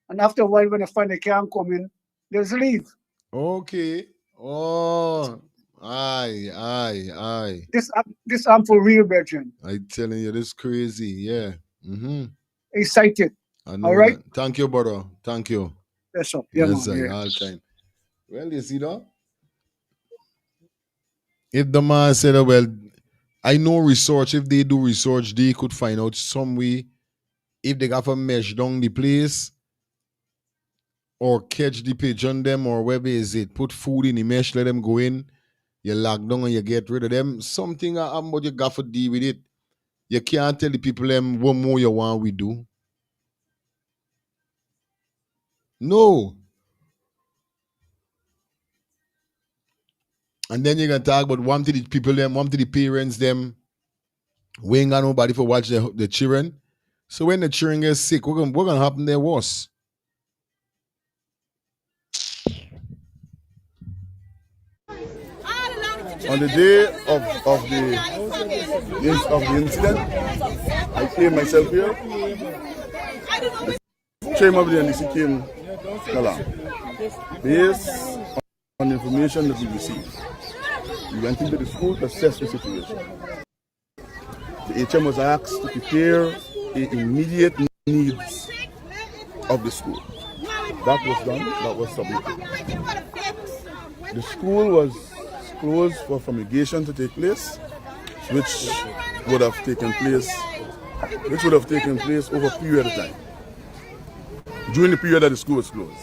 And after a while, when they find they can't come in, they just leave. Okay. Oh, aye. This I'm for real, Bertrand. I telling you, this crazy. Yeah. Excited. I know. All right. That. Thank you, brother. Thank you. Yes, sir. Yeah, yes, man, sir. yeah. All time. Well, you see that? If the man said, well, I know research. If they do research, they could find out some way. If they got to mesh down the place or catch the pigeon them or wherever is it, put food in the mesh, let them go in. You lock down and you get rid of them. Something but you got to deal with it. You can't tell the people them what more you want we do. No. And then you're gonna talk about one to the people them, one to the parents them. We ain't got nobody for watch the children. So when the children get sick, what gonna happen there worse? On the day of the incident, I came myself here. The chairman of the NDC came along. Based on the information that we received, we went into the school to assess the situation. The HM was asked to prepare the immediate needs of the school. That was done, that was submitted. The school was closed for fumigation to take place, which would have taken place over a period of time. During the period that the school was closed,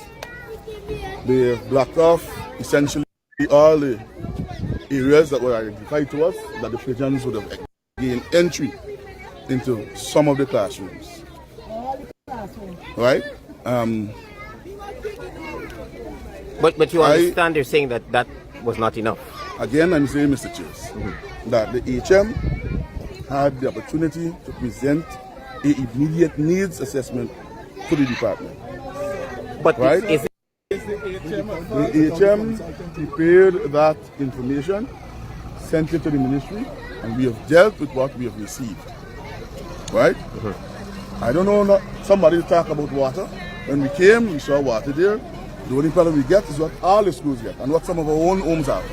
they blocked off essentially all the areas that were identified to us that the pigeons would have gained entry into some of the classrooms. Right? But you understand they're saying that was not enough. Again, I'm saying, Mr. Chase, that the HM had the opportunity to present an immediate needs assessment to the department. But right? The HM prepared that information, sent it to the ministry, and we have dealt with what we have received. Right? I don't know, somebody talk about water. When we came, we saw water there. The only problem we get is what all the schools get and what some of our own homes have.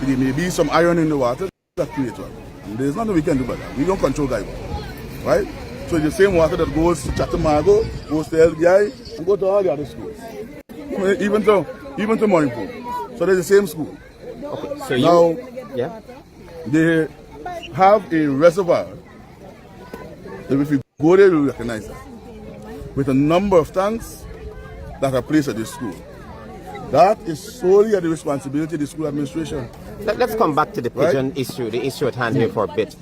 There may be some iron in the water that creates one. And there's nothing we can do about that. We don't control that. Right? So the same water that goes to Chatamago, goes to LBI, and go to all the other schools. Even to Mornington. So they're the same school. Okay. So they have a reservoir that if you go there, you'll recognize that. With a number of tanks that are placed at this school. That is solely at the responsibility of the school administration. Let's come back to the pigeon issue, the issue at hand here for a bit.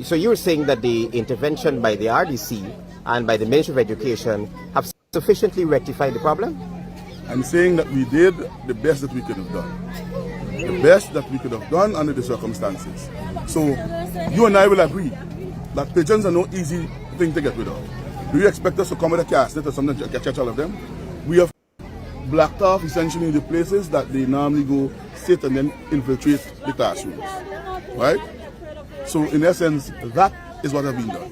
So you were saying that the intervention by the RDC and by the Ministry of Education have sufficiently rectified the problem? I'm saying that we did the best that we could have done. The best that we could have done under the circumstances. So you and I will agree that pigeons are no easy thing to get rid of. Do you expect us to come with a casket or something to catch all of them? We have blocked off essentially the places that they normally go sit and then infiltrate the classrooms. Right? So in essence, that is what has been done.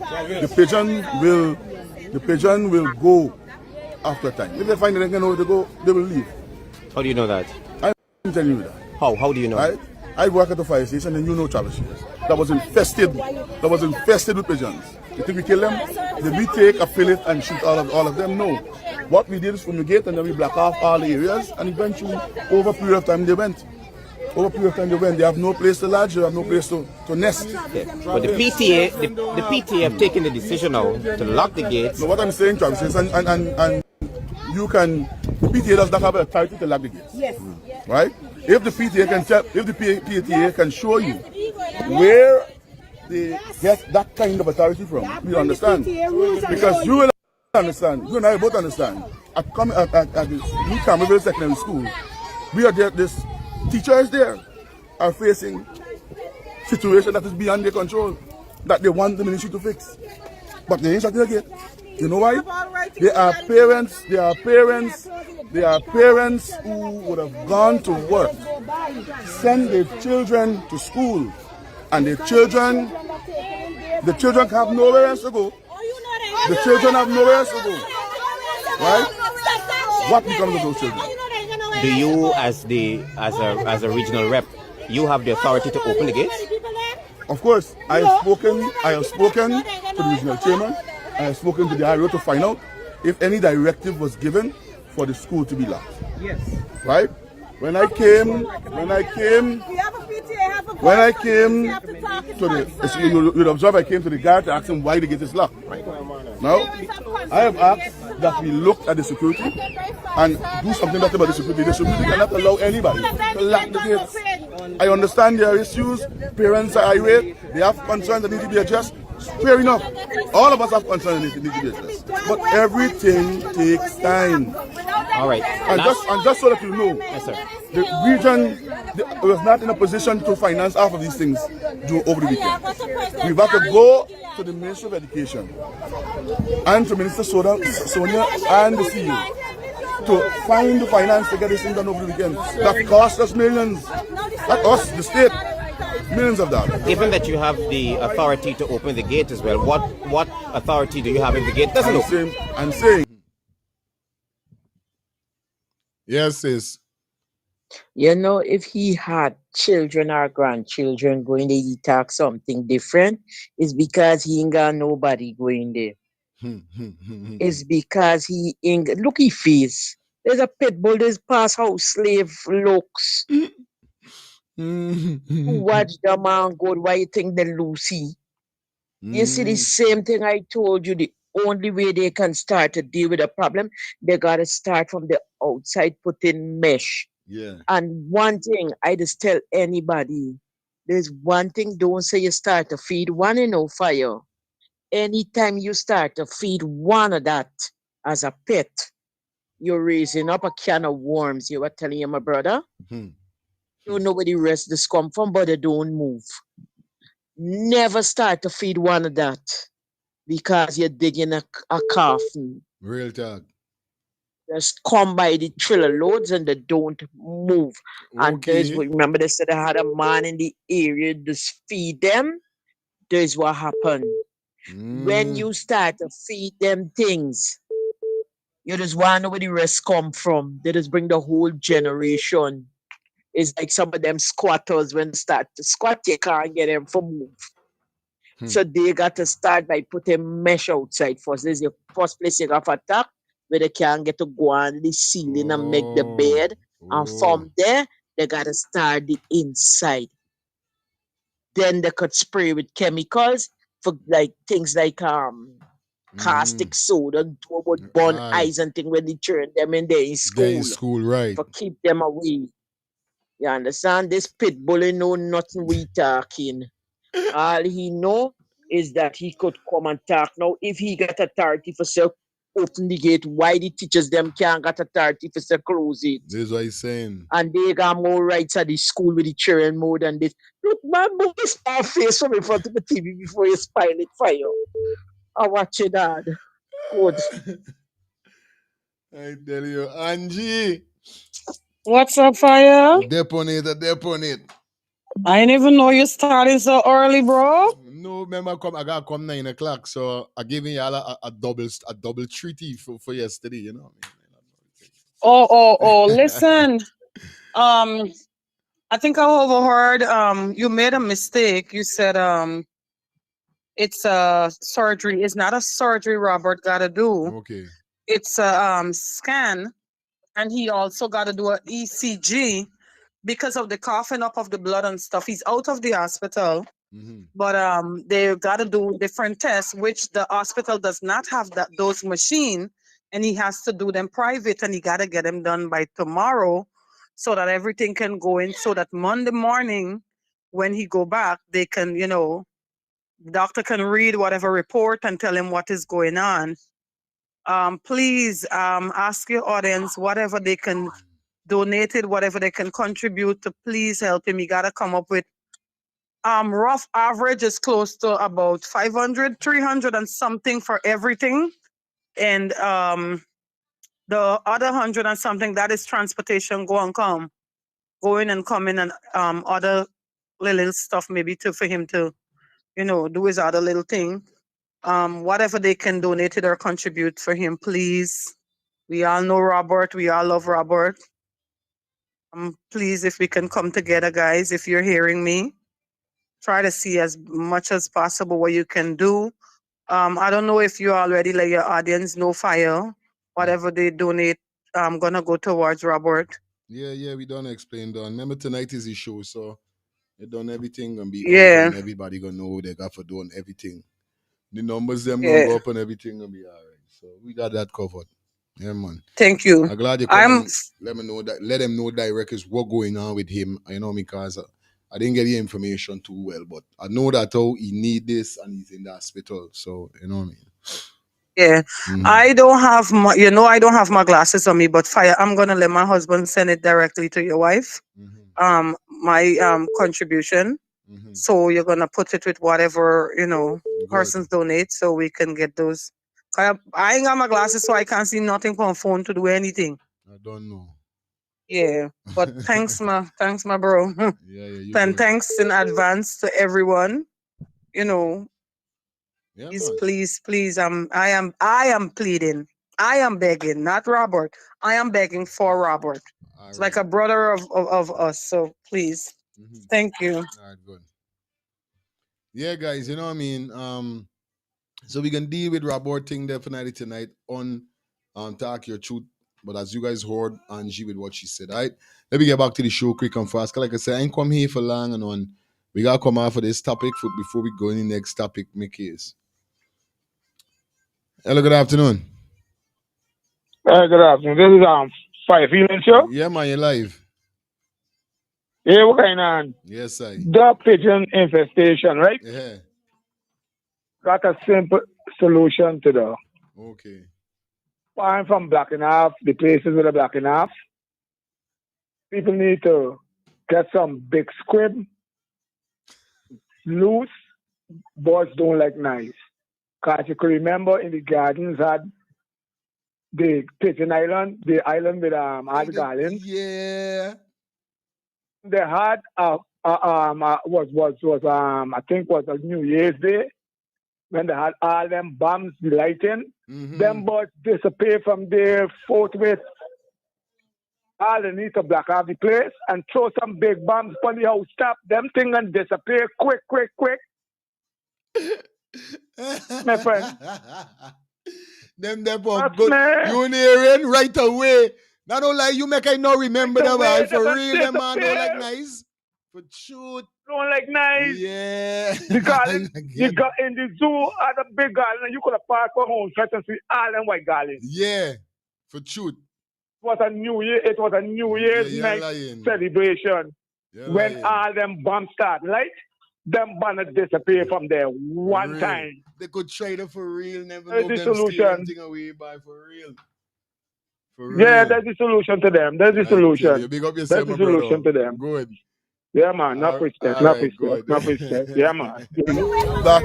The pigeon will go after time. If they find that they can know where to go, they will leave. How do you know that? I'm telling you that. How do you know? I work at the fire station and you know Travis Shears. That was infested with pigeons. You think we kill them? Did we take a fillet and shoot all of them? No. What we did is fumigate and then we block off all the areas and eventually over a period of time they went. They have no place to lodge, they have no place to nest. Okay. But the PTA have taken the decision now to lock the gates. No, what I'm saying, Travis, is and you can, the PTA does not have the authority to lock the gates. Yes. Right? If the PTA can show you where they get that kind of authority from, you understand? Because you will understand. You and I both understand. At the New Camerville Secondary School, we are there. This teachers there are facing situation that is beyond their control, that they want the ministry to fix, but they ain't shutting the gate. You know why? There are parents who would have gone to work, send their children to school, and the children have nowhere else to go. The children have nowhere else to go. Right? What becomes of those children? Do you, as a regional rep, you have the authority to open the gates? Of course, I have spoken to the regional chairman. I have spoken to the IRO to find out if any directive was given for the school to be locked. Yes. Right? When I came to the, you'll observe I came to the guard to ask him why the gate is locked. Right. Now, I have asked that we look at the security and do something better about the security. The security cannot allow anybody to lock the gates. I understand there are issues, parents are irate, they have concerns that need to be addressed. Fair enough. All of us have concerns that need to be addressed. But everything takes time. All right. And just so that you know, yes, sir. The region was not in a position to finance half of these things over the weekend. We've got to go to the Ministry of Education and to Minister Sonia and the CEO to find the finance to get this thing done over the weekend. That cost us millions. Not us, the state. Millions of dollars. Given that you have the authority to open the gate as well, what authority do you have if the gate doesn't open? I'm saying. Yes, sis. You know, if he had children or grandchildren going there, he talk something different. It's because he ain't got nobody going there. It's because he ain't look his face. There's a pit bull, there's past house slave looks. Watch the man go, why you think they Lucy? You see the same thing I told you, the only way they can start to deal with the problem, they gotta start from the outside, put in mesh. Yeah. And one thing I just tell anybody, there's one thing, don't say you start to feed one in no fire. Anytime you start to feed one of that as a pet, you're raising up a can of worms. You were telling you, my brother. You know where the rest of this come from, but they don't move. Never start to feed one of that because you're digging a coffin. Real talk. Just come by the trailer loads and they don't move. And there's what, remember they said I had a man in the area just feed them. There's what happened. When you start to feed them things, you just want to know where the rest come from. They just bring the whole generation. It's like some of them squatters, when they start to squat, you can't get them to move. So they got to start by putting mesh outside first. This is the first place you got to attack, where they can't get to go on the ceiling and make the bed. And from there, they got to start the inside. Then they could spray with chemicals for like things like caustic soda, would burn eyes and things when they turn them in there in school. They're in school, right. For keep them away. You understand? This pit bull ain't know nothing we talking. All he know is that he could come and talk. Now, if he got authority for say open the gate, why the teachers them can't get authority for say close it? This is what he's saying. And they got more rights at the school with the children more than this. Look, man, move this small face from in front of the TV before you spile it fire. I watch it, Dad. Good. I tell you, Angie. What's up, Fire? Deponate. I didn't even know you started so early, bro. No, remember, I gotta come 9 o'clock, so I giving y'all a double treaty for yesterday, you know. Oh, listen. I think I overheard you made a mistake. You said it's a surgery. It's not a surgery Robert gotta do. Okay. It's a scan, and he also gotta do an ECG because of the coughing up of the blood and stuff. He's out of the hospital. But they gotta do different tests, which the hospital does not have those machines, and he has to do them private, and he gotta get them done by tomorrow, so that everything can go in, so that Monday morning, when he go back, they can, the doctor can read whatever report and tell him what is going on. Please ask your audience whatever they can donate it, whatever they can contribute to please help him. You gotta come up with rough average is close to about 500, 300 and something for everything. And the other 100 and something, that is transportation, going and coming and other little stuff maybe for him to, do his other little thing. Whatever they can donate it or contribute for him, please. We all know Robert. We all love Robert. Please, if we can come together, guys, if you're hearing me, try to see as much as possible what you can do. I don't know if you already let your audience know, Fire. Whatever they donate, I'm gonna go towards Robert. Yeah, we done explain done. Remember tonight is his show, so they done everything gonna be out Yeah. and everybody gonna know they got for doing everything. The numbers them gonna Yeah. go up and everything gonna be alright. So we got that covered. Yeah, man. Thank you. I'm glad you come and let them know directly what going on with him. You know, because I didn't get the information too well, but I know that he need this and he's in the hospital. So you know what I mean. Yeah, I don't have my, I don't have my glasses on me, but Fire, I'm gonna let my husband send it directly to your wife. My contribution. So you're gonna put it with whatever persons donate, so we can get those. I ain't got my glasses, so I can't see nothing from phone to do anything. I don't know. Yeah, but thanks, my bro. You And good. thanks in advance to everyone. Yeah, Please, I am pleading. I am begging, not Robert. I am begging for Robert. It's like a brother of us. So please, thank you. All right, good. Yeah, guys, you know what I mean. So we can deal with Robert thing definitely tonight on Talk Your Truth. But as you guys heard Angie with what she said, all right. Let me get back to the show quick and fast. 'Cause like I said, I ain't come here for long and on. We gotta come out for this topic before we go in the next topic, my case. Hello, good afternoon. Good afternoon. This is Five Feeling Show. Yeah, man, you're live. Yeah, what going on? Yes, I. The pigeon infestation, right? Yeah. Got a simple solution to the. Okay. I'm from blocking off the places with a blocking off. People need to get some big squib, loose. Birds don't like knives. Cause you could remember in the gardens had the pigeon island, the island with all the gardens. Yeah. They had I think was a New Year's Day when they had all them bombs lighting. Them birds disappear from their forthwith. All they need to block off the place and throw some big bombs on the house top. Them thing and disappear quick. My friend. Them up good. You hearing right away. Not only you make I no remember them for real. Them man don't like nice. For shoot. Don't like nice. Yeah. Because you got in the zoo at a big garden and you could have parked for home try to see all them white garlands. Yeah. For shoot. It was a New Year's night celebration. When all them bombs start, right? Them banners disappear from there one time. They could trade it for real, never There's know the them solution. steal anything away by for real. Yeah, that's the solution to them. That's the solution. You big up yourself, That's the solution to them. Good. Yeah, man. Not respect. Yeah, man. That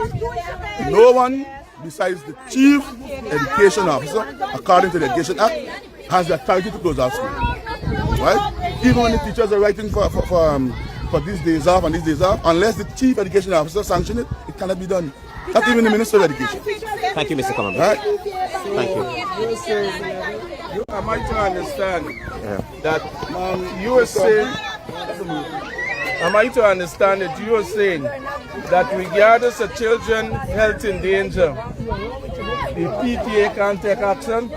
no one besides the chief education officer, according to the Education Act, has the authority to close our school. Right? Even when the teachers are writing for these days off and these days off, unless the chief education officer sanctions it, it cannot be done. Not even the Minister of Education. Thank you, Mr. Common. Right? Thank you. Am I to understand that you were saying? Am I to understand that you are saying that regardless of children health in danger, the PTA can't take action?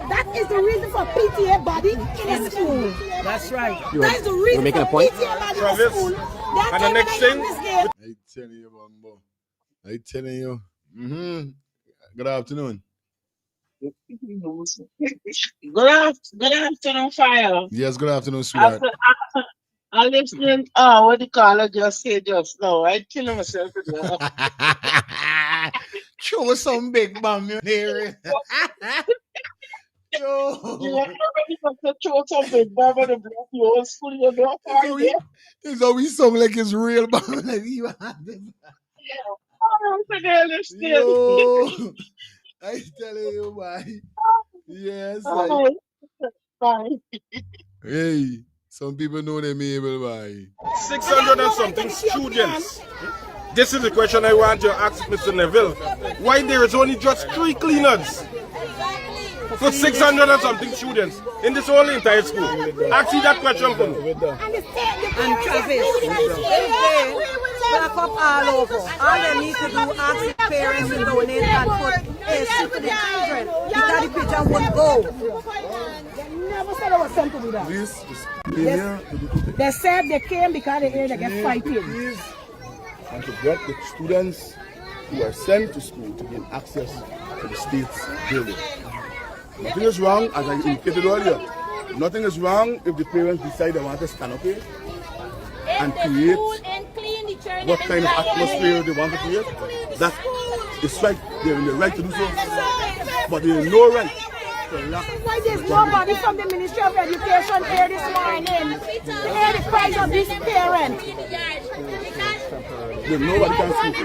That is the reason for PTA body in the school. That's right. That is the reason You're making a for point? PTA body in the school. And the next thing, I telling you, Bambo. I telling you. Good afternoon. Good afternoon, Fire. Yes, good afternoon, sweetheart. I'm listening. What the caller just said just now. I killing myself with that. Show some big bomb there. Yo. You are ready to throw some big bomb on the block. You old school, you know. This how we song like it's real bomb. Like you have them. Yo. I tell you, why. Yes. Hey, some people know them able, why. 600 and something students. This is the question I want to ask Mr. Neville. Why there is only just 3 cleaners for 600 and something students in this whole entire school? Ask you that question for me. And Travis, back up all over. All they need to do is ask the parents to donate and put AC for the children. Because the picture won't go. They never said I was sent to do that. Please, They said they came because they hear they get fighting. And to get the students who are sent to school to gain access to the state's building. Nothing is wrong, as I indicated earlier. Nothing is wrong if the parents decide they want to stand up here and create what kind of atmosphere they want to create. That is right. They're in the right to do so. But they have no right to lack. Why there's nobody from the Ministry of Education here this morning to hear the cries of this parent? Nobody can speak.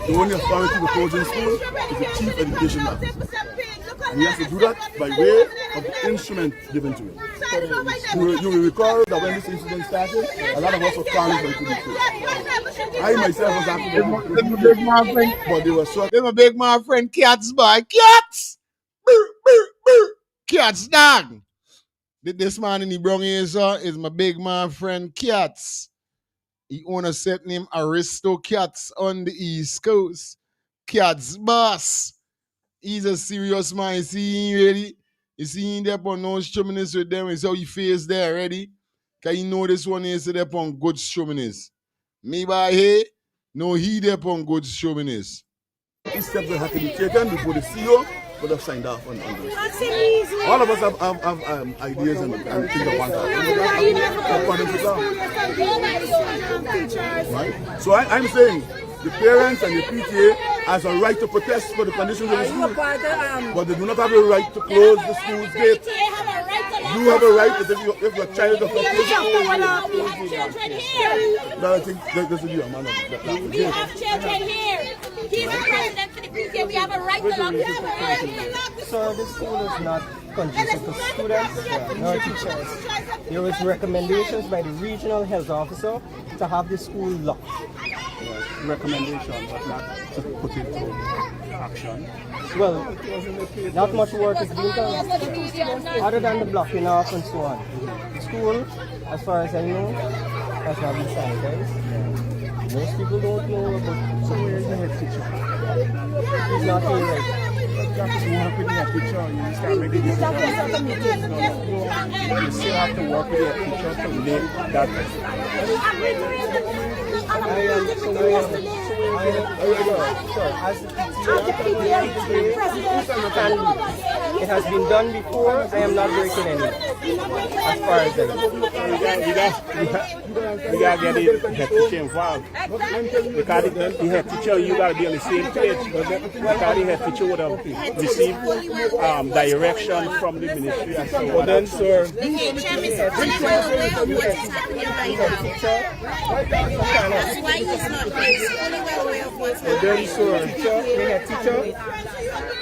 The only authority to close in school is the chief education officer. And he has to do that by way of the instrument given to him. You will recall that when this incident started, a lot of us were calling for it to be free. I myself was active, but they were so. They're my big man friend Cats, boy. Cats! Cats, dog! This man in the brown is my big man friend Cats. He own a set named Aristocats on the East Coast. Cats boss. He's a serious man. You see him ready? You see him there upon no struminous with them. You see how he face there ready? Because you know this one is there upon good struminous. Me by here, no he there upon good struminous. These steps will have to be taken before the CEO would have signed off on this. All of us have ideas and things that want to right? So I'm saying the parents and the PTA has a right to protest for the conditions of the school, but they do not have a right to close the school's gate. You have a right that if your child is I think this is you, man. We have children here. He's the president for the PTA. We have a right to lock them. So the school is not conducive to students nor teachers. There was recommendations by the regional health officer to have the school locked. Recommendation, but not to put it to action. Well, not much work is being done, other than the blocking off and so on. The school, as far as I know, has not been sanitized. Most people don't know about. So where is the head teacher? He's not here right. You want to put in a picture, you start making this you still have to work with your teacher to make that. It has been done before. I am not breaking any. As far as I know. You gotta get the head teacher involved. Because the head teacher, you gotta be on the same page. Because the head teacher would have received direction from the ministry and so on. But then, sir, that's why he's not here. He's only well aware of what's happening. The head teacher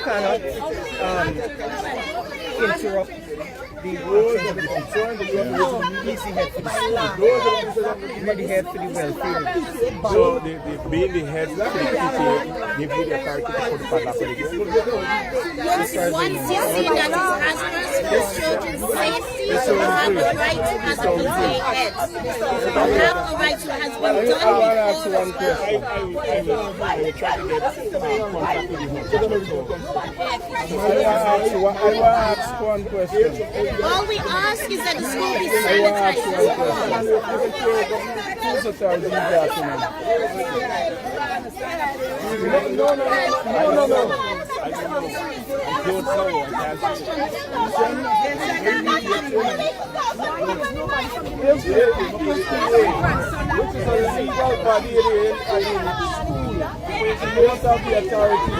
cannot interrupt the actions of the teacher. He's the head for the school. He's the head for the welfare. so being the head of the PTA, give you the authority to put the padlock on the gate. Once you see that it's hazardous for children's safety, you have a right to have a PTA head. You have a right to, has been done I want to ask you one question. I will try to get contact with you. I want to ask one question. All we ask is that the school be I want to ask you one sanitized. question. Who's authority in the afternoon? No. I don't know. I don't know. I can't say. Which is a legal body in the school. They don't have the authority.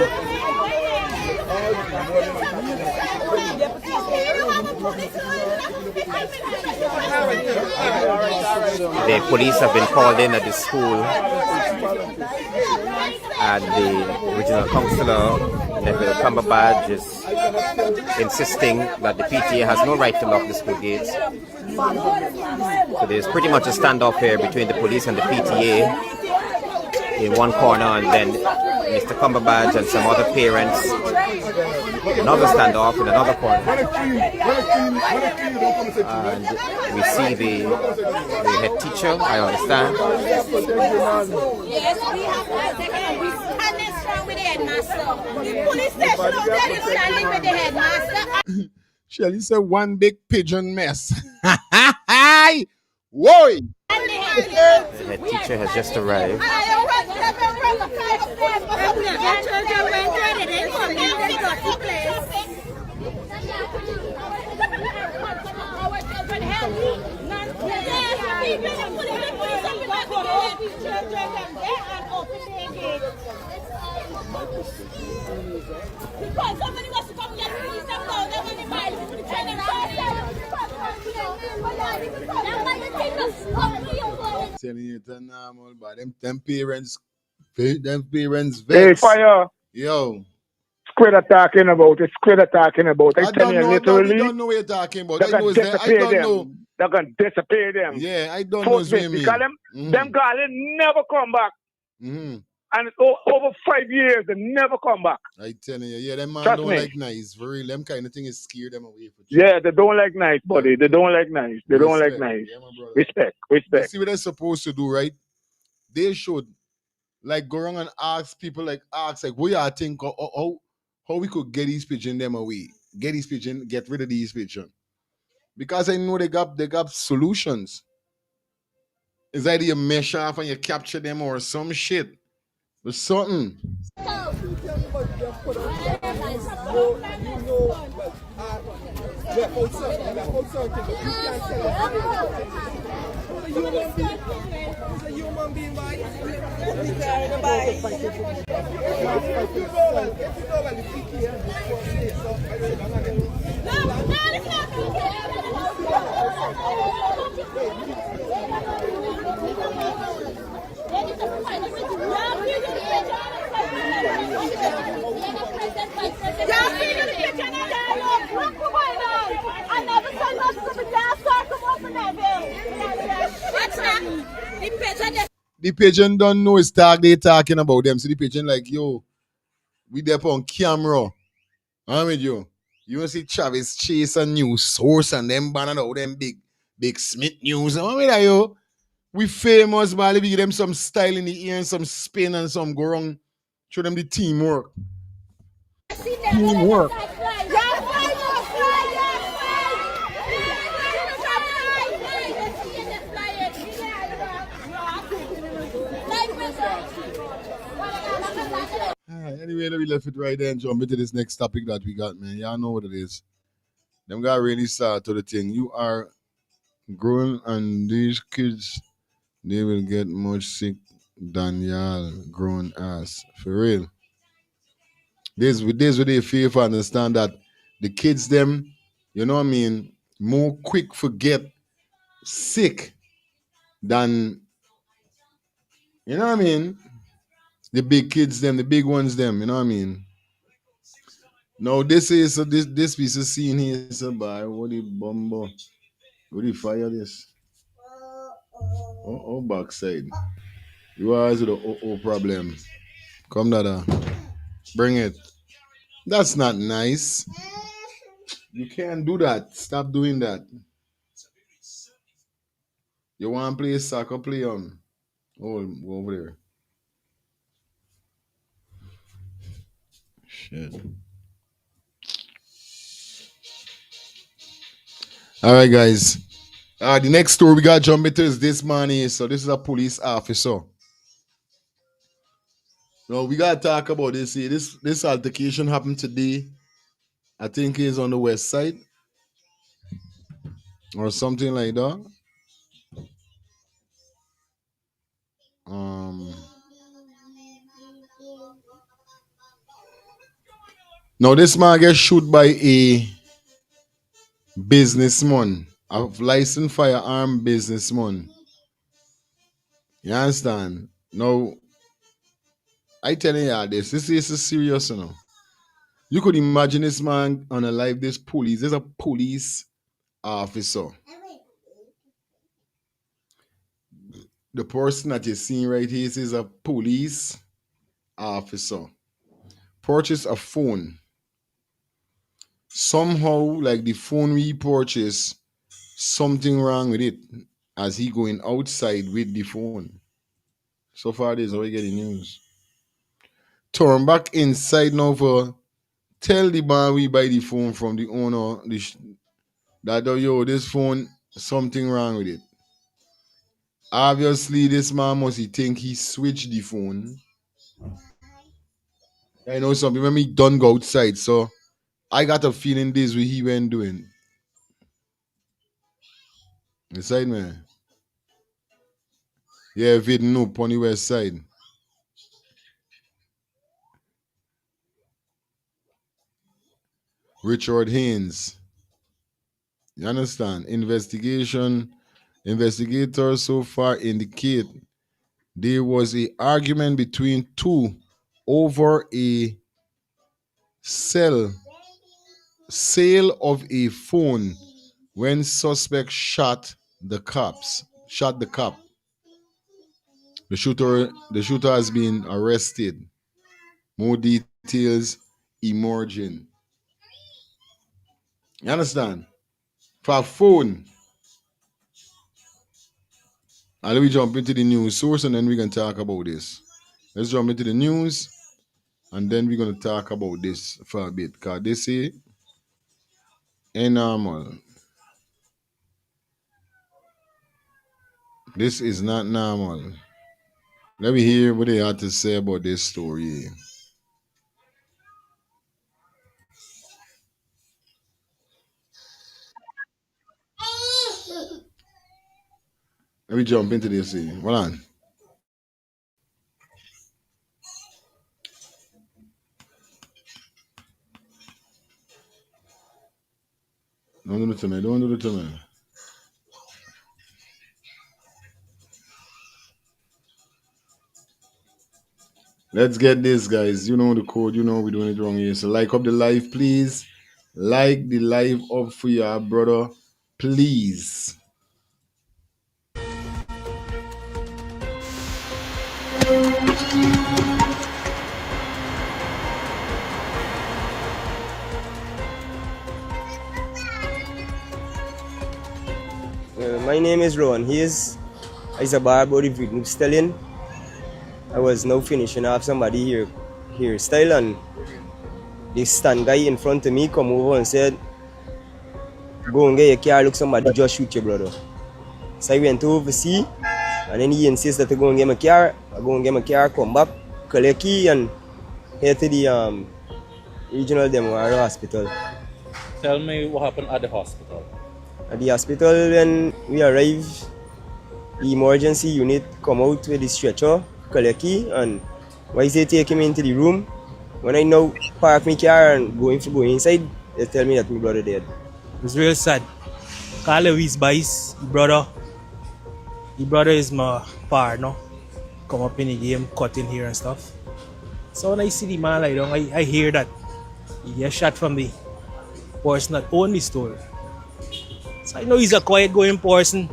The police have been called in at the school, and the regional councillor, Neville Cumberbatch, is insisting that the PTA has no right to lock the school gates. So there's pretty much a standoff here between the police and the PTA in one corner, and then Mr. Cumberbatch and some other parents, another standoff in another corner. And we see the head teacher, I understand. Yes, we have we standing strong with the headmaster. The police station out there is standing with the headmaster. Shelly said one big pigeon mess. Whoa! The head teacher has just arrived. Because somebody wants to come get me, them down, they're going to buy the training. Telling you it's normal, but them parents vex. Hey, fire. Yo. Squid talking about. It's Squid talking about. I tell you literally. I don't know what you're talking about. They're going to disappear them. Know. They're going to disappear them. Yeah, I don't know what you mean. Them guys never come back. And over 5 years, they never come back. I tell you, yeah, them man Trust don't me. like nice. For real, them kind of thing is scare them away. Yeah, they don't like nice, buddy. They don't like nice. They don't like nice. Yeah, Respect. You see what they're supposed to do, right? They should, like, go around and ask people, like, what y'all think, how we could get these pigeons them away. Get these pigeons, get rid of these pigeons. Because I know they got solutions. It's either you mesh off and you capture them or some shit. But something. The pigeon don't know it's tag they talking about them. So the pigeon like, yo, we there on camera. I'm with you. You want to see Travis Chase and News Source and them banning out them big Smith News. I'm with you, yo. We famous, man. We give them some style in the ear and some spin and some go wrong. Show them the teamwork. Teamwork. Anyway, let me left it right there and jump into this next topic that we got, man. Y'all know what it is. Them guys really start to the thing. You are growing and these kids, they will get much sick than y'all grown ass. For real. This what they feel for understand that the kids them, you know what I mean, more quick forget sick than, you know what I mean? The big kids them, the big ones them, you know what I mean? Now this is this piece of scene here is about what the bumbo. What the fire this? Oh backside. You always with the problem. Come Dada. Bring it. That's not nice. You can't do that. Stop doing that. You want to play soccer, play on. Oh, go over there. Shit. All right, guys. The next story we got to jump into is this man here. So this is a police officer. No, we got to talk about this here. This altercation happened today. I think it's on the west side. Or something like that. Now this man gets shot by a businessman, a licensed firearm businessman. You understand? Now, I telling you this is serious, you know. You could imagine this man on a live, this police, there's a police officer. The person that you're seeing right here is a police officer. Purchase a phone. Somehow, like the phone we purchased, something wrong with it as he going outside with the phone. So far, this is how we get the news. Turn back inside now for tell the man we buy the phone from the owner that yo, this phone, something wrong with it. Obviously, this man must think he switched the phone. I know some people when me done go outside, so I got a feeling this what he went doing. Inside man. Yeah, if it no on the west side. Richard Haynes. You understand? Investigators so far indicate there was a argument between two over a sale of a phone when suspect shot the cop. The shooter has been arrested. More details emerging. You understand? For a phone. And let me jump into the news source and then we can talk about this. Let's jump into the news and then we're going to talk about this for a bit. Because they say ain't normal. This is not normal. Let me hear what they had to say about this story. Let me jump into this here. Hold on. Don't do it to me. Don't do it to me. Let's get this, guys. You know the code. You know we're doing it wrong here. So like up the live, please. Like the live up for your brother, please. My name is Ron. He's a barber of the stallion. I was now finishing off somebody here style, and this stand guy in front of me come over and said, "Go and get your car, look somebody just shoot your brother." So I went over to see, and then he insisted to go and get my car. I go and get my car, come back, collect key, and head to the regional Demoraro hospital. Tell me what happened at the hospital. At the hospital, when we arrived, the emergency unit come out with the stretcher, collect key, and why they take him into the room. When I now park my car and go inside, they tell me that my brother dead. It was real sad. Carl Lewis Bice, the brother is my partner. Come up in the game, cut in here and stuff. So when I see the man lie down, I hear that he gets shot from the person that owned the store. So I know he's a quiet going person.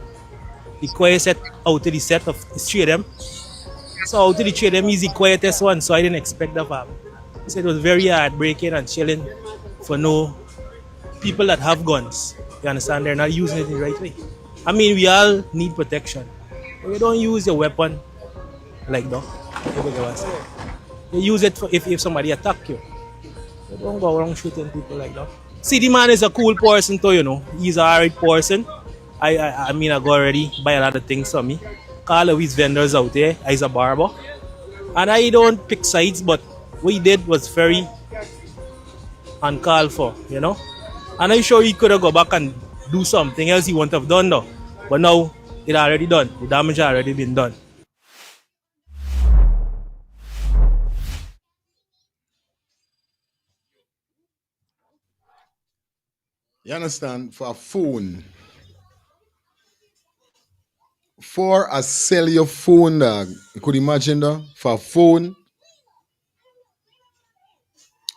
The quiet set out of the set of the three of them. So out of the three of them, he's the quietest one, so I didn't expect that from him. So it was very heartbreaking and chilling for no people that have guns. You understand? They're not using it in the right way. I mean, we all need protection. But you don't use your weapon like that. You use it for if somebody attack you. You don't go around shooting people like that. See, the man is a cool person too, you know. He's a alright person. I mean, I go already buy a lot of things for me. Call of his vendors out there. He's a barber. And I don't pick sides, but what he did was very uncalled for, you know. And I'm sure he could have gone back and do something else he wouldn't have done though. But now, it's already done. The damage already been done. You understand? For a phone. For a sell your phone, dog. You could imagine that? For a phone.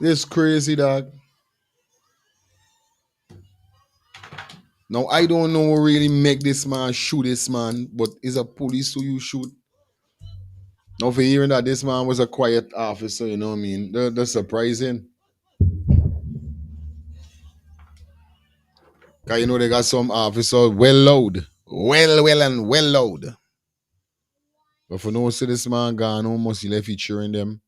This crazy, dog. Now I don't know what really make this man shoot this man, but it's a police who you shoot. Now for hearing that this man was a quiet officer, you know what I mean? That's surprising. Cause you know they got some officers well loud. Well loud. But for no see this man gone almost he left he cheering them.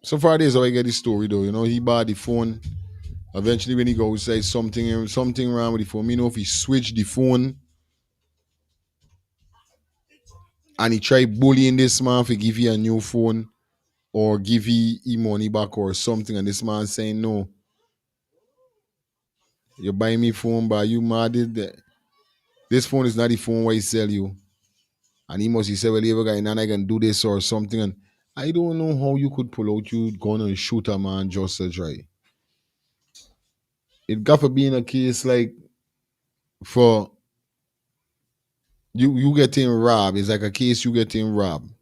So far this is how I get the story though. You know, he bought the phone. Eventually when he goes say something wrong with the phone. You know if he switched the phone and he tried bullying this man for give you a new phone or give you money back or something, and this man saying no. You buy me phone, but you mad it. This phone is not the phone where he sell you. And he say, well, you guy, I can do this or something. And I don't know how you could pull out you gun and shoot a man just to try. It got to be in a case like for you getting robbed. It's like a case you getting robbed.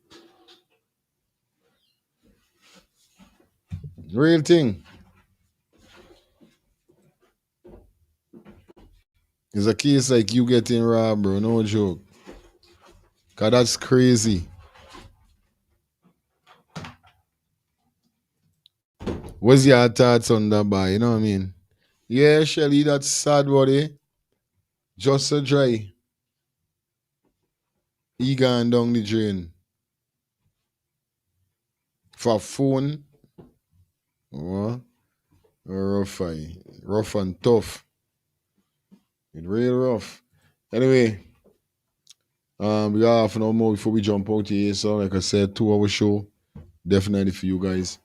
Real thing. It's a case like you getting robbed, bro. No joke. Cause that's crazy. What's your thoughts on that, boy? You know what I mean? Yeah, Shelly, that's sad, buddy. Just a dry. He gone down the drain. For phone. Oh, rough, rough and tough. It's real rough. Anyway, we got half an hour more before we jump out here. So, like I said, 2-hour show. Definitely for you guys.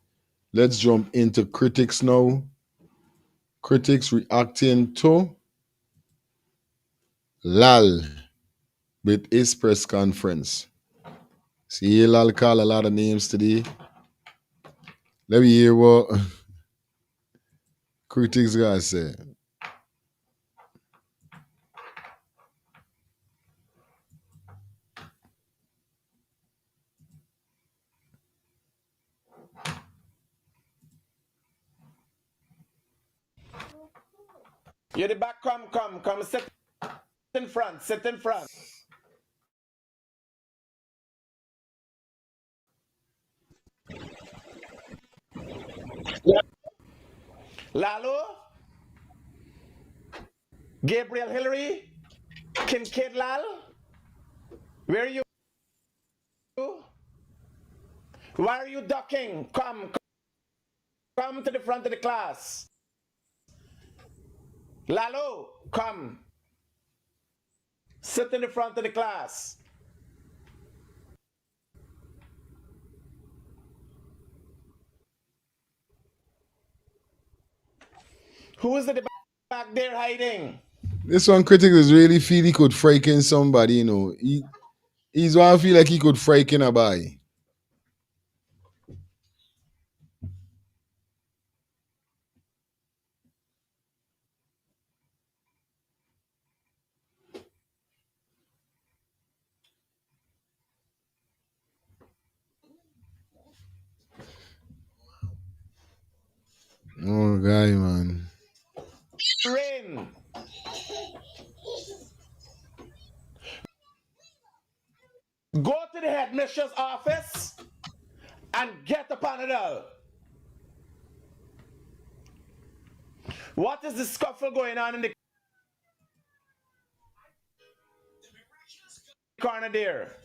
Let's jump into critics now. Critics reacting to LALLE with his press conference. See, LALLE call a lot of names today. Let me hear what critics gotta say. You're the back, come, sit in front, sit in front. Lalo, Gabriel Hillary, Kincaid Lal, where are you? Why are you ducking? Come to the front of the class. Lalo, come. Sit in the front of the class. Who is at the back there hiding? This one critic is really feel he could frighten somebody, you know. He's one feel like he could frighten a boy. Oh, guy, man. Rain. Go to the headmistress office and get a Panadol. What is the scuffle going on in the corner there?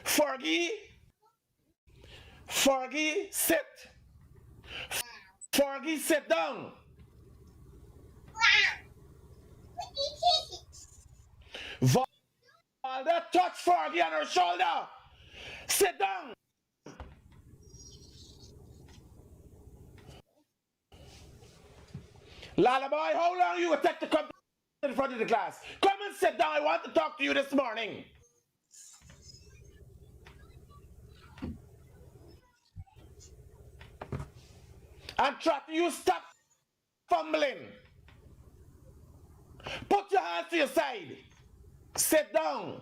Fergie, sit. Fergie, sit down. Valda, touch Fergie on her shoulder. Sit down. Lullaby, how long you will take to come to the front of the class? Come and sit down. I want to talk to you this morning. And try to you stop fumbling. Put your hands to your side. Sit down.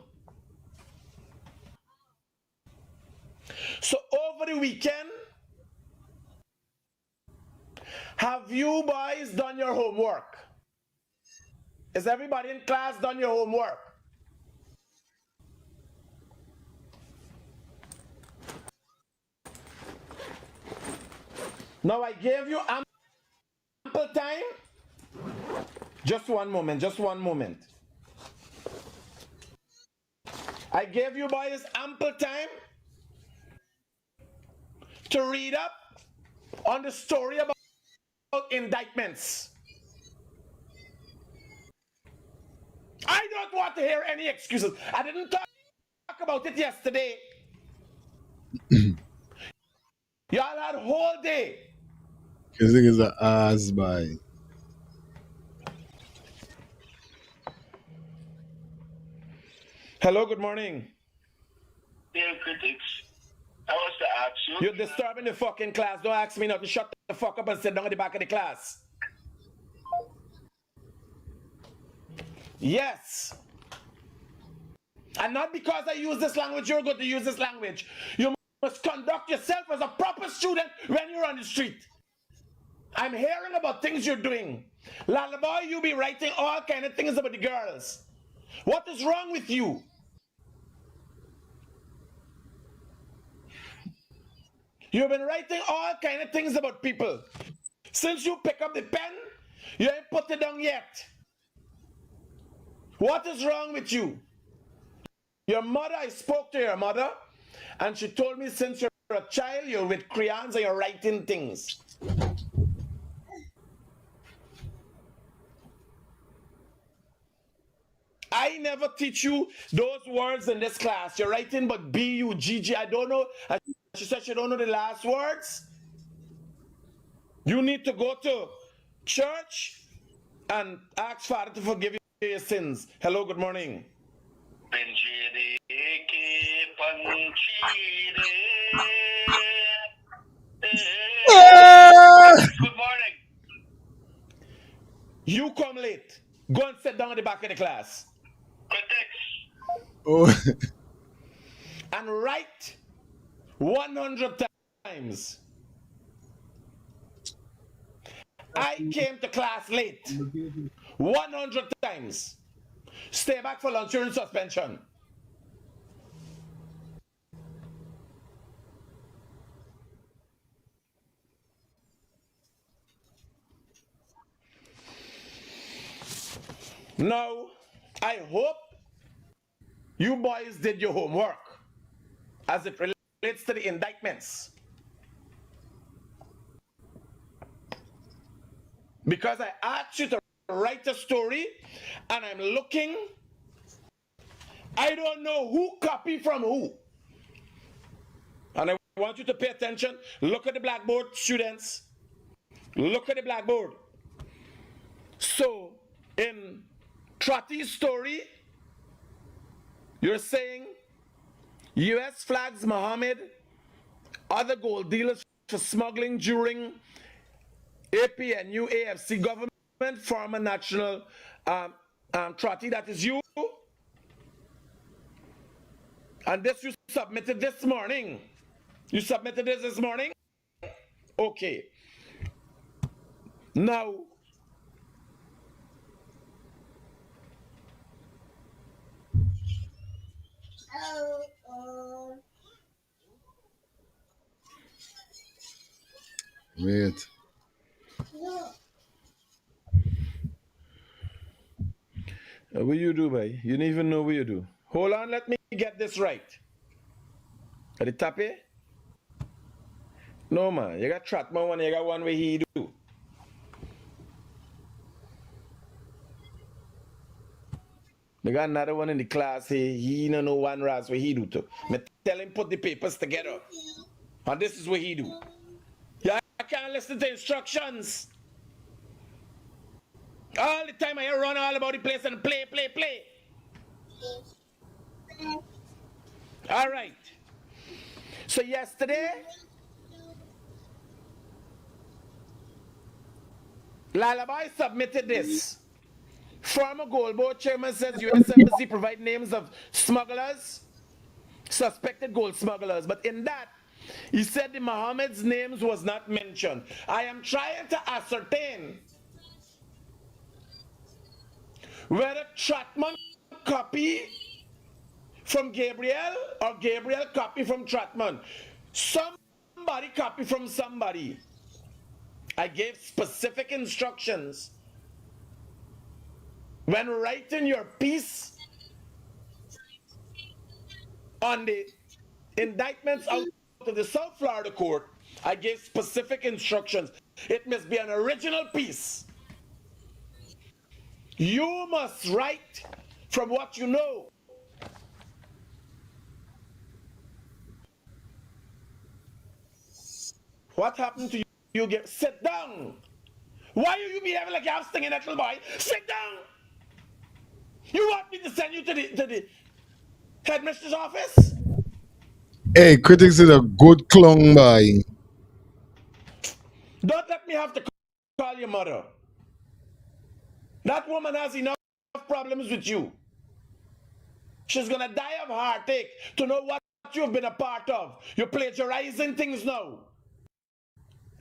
So over the weekend, have you boys done your homework? Is everybody in class done your homework? Now I gave you ample time. Just one moment, just one moment. I gave you boys ample time to read up on the story about indictments. I don't want to hear any excuses. I didn't talk about it yesterday. Y'all had whole day. This thing is an ass by. Hello, good morning. Dear critics, I was to ask you. You're disturbing the fucking class. Don't ask me nothing. Shut the fuck up and sit down at the back of the class. Yes. And not because I use this language, you're going to use this language. You must conduct yourself as a proper student when you're on the street. I'm hearing about things you're doing. Lullaby, you be writing all kind of things about the girls. What is wrong with you? You've been writing all kind of things about people. Since you pick up the pen, you ain't put it down yet. What is wrong with you? Your mother, I spoke to your mother, and she told me since you're a child, you're with crayons and you're writing things. I never teach you those words in this class. You're writing but B-U-G-G. I don't know. She said she don't know the last words. You need to go to church and ask Father to forgive you your sins. Hello, good morning. Good morning. You come late. Go and sit down at the back of the class. Critics. Oh. And write 100 times. I came to class late 100 times. Stay back for lunch, you're in suspension. Now, I hope you boys did your homework as it relates to the indictments. Because I asked you to write a story and I'm looking, I don't know who copied from who. And I want you to pay attention. Look at the blackboard, students. Look at the blackboard. So, in Trotty's story, you're saying US flags Mohammed, other gold dealers for smuggling during APNU AFC government, former national Trotty, that is you. And this you submitted this morning. You submitted this morning? Okay. Now, Wait. what you do, boy? You don't even know what you do. Hold on, let me get this right. Are the tappy? No, man. You got Trotman one, you got one way he do. You got another one in the class, he don't know one ras what he do too. Me tell him put the papers together. And this is what he do. Yeah, I can't listen to instructions. All the time I run all about the place and play. All right. So yesterday, Lullaby submitted this. Former Gold Board chairman says U.S. Embassy provide names of smugglers, suspected gold smugglers, but in that, he said the Mohammed's names was not mentioned. I am trying to ascertain whether Trotman copy from Gabriel or Gabriel copy from Trotman. Somebody copy from somebody. I gave specific instructions when writing your piece on the indictments out of the South Florida court. I gave specific instructions. It must be an original piece. You must write from what you know. What happened to you? You get sit down. Why are you behaving like you have stinging little boy? Sit down. You want me to send you to the headmistress office? Hey, critics is a good clown boy. Don't let me have to call your mother. That woman has enough problems with you. She's gonna die of heartache to know what you've been a part of. You're plagiarizing things now.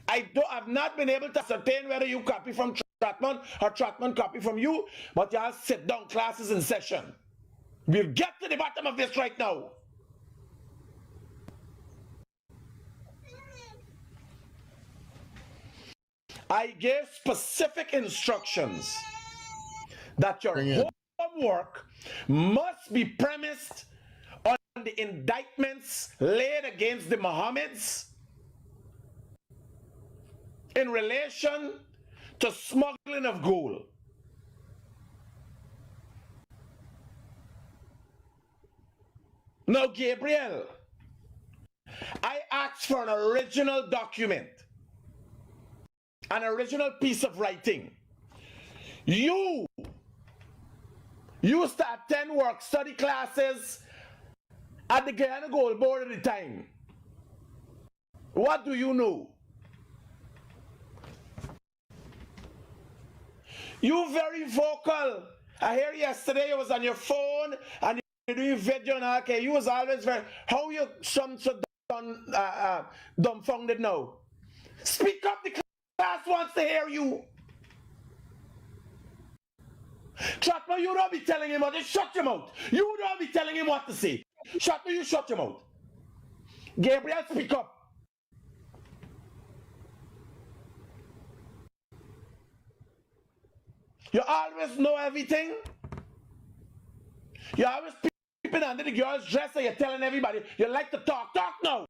I've not been able to ascertain whether you copy from Trotman or Trotman copy from you, but y'all sit down, classes in session. We'll get to the bottom of this right now. I gave specific instructions that your homework must be premised on the indictments laid against the Mohammeds in relation to smuggling of gold. Now, Gabriel, I asked for an original document, an original piece of writing. You used to attend work study classes at the Guyana Gold Board at the time. What do you know? You very vocal. I hear yesterday you was on your phone and you doing video and okay. You was always very. How you so dumbfounded now? Speak up. The class wants to hear you. Trotman, you don't be telling him what to shut your mouth. You don't be telling him what to say. Trotman, you shut your mouth. Gabriel, speak up. You always know everything. You always peeping under the girl's dress and you're telling everybody you like to talk. Talk now.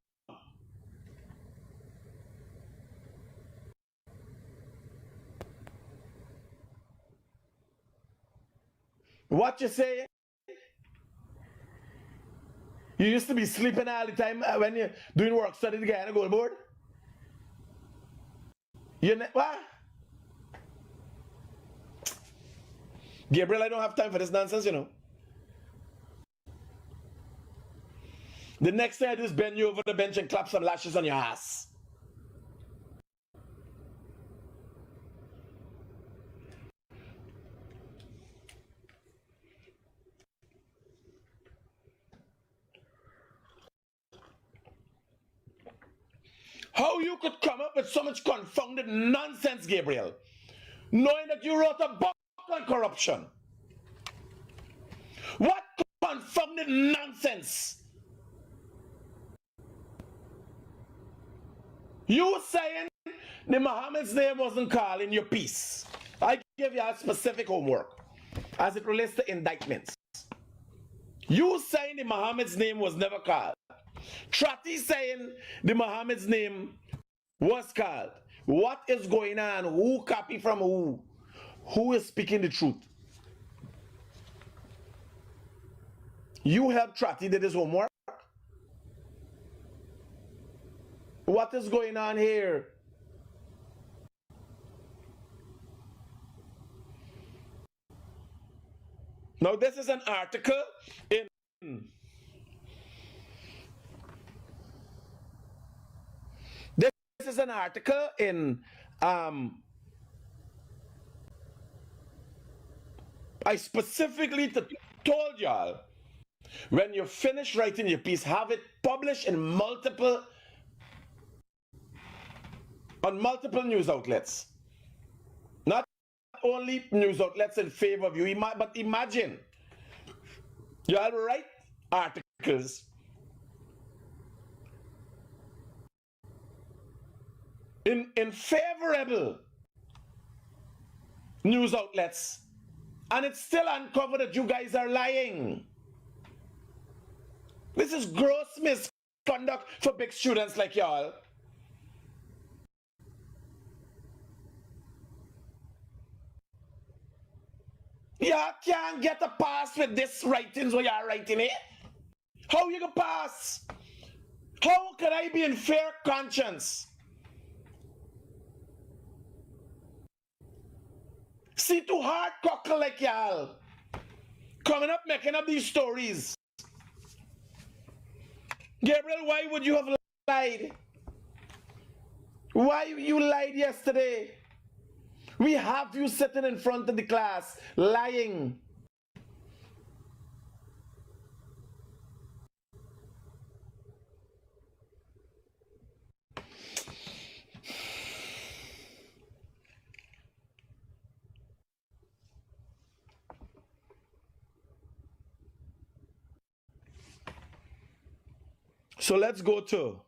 What you say? You used to be sleeping all the time when you're doing work study the Guyana Gold Board? What? Gabriel, I don't have time for this nonsense, you know. The next thing I do is bend you over the bench and clap some lashes on your ass. How you could come up with so much confounded nonsense, Gabriel, knowing that you wrote a book on corruption? What confounded nonsense? You saying the Mohammed's name wasn't called in your piece. I gave you a specific homework as it relates to indictments. You saying the Mohammed's name was never called. Trotty saying the Mohammed's name was called. What is going on? Who copy from who? Who is speaking the truth? You helped Trotty did his homework? What is going on here? Now this is an article in This is an article in I specifically told y'all, when you finish writing your piece, have it published in multiple news outlets. Not only news outlets in favor of you, but imagine y'all write articles in favorable news outlets, and it's still uncovered that you guys are lying. This is gross misconduct for big students like y'all. Y'all can't get a pass with this writings where y'all writing it. How you gonna pass? How can I be in fair conscience? See, too hard cockle like y'all coming up making up these stories. Gabriel, why would you have lied? Why you lied yesterday? We have you sitting in front of the class lying. So let's go to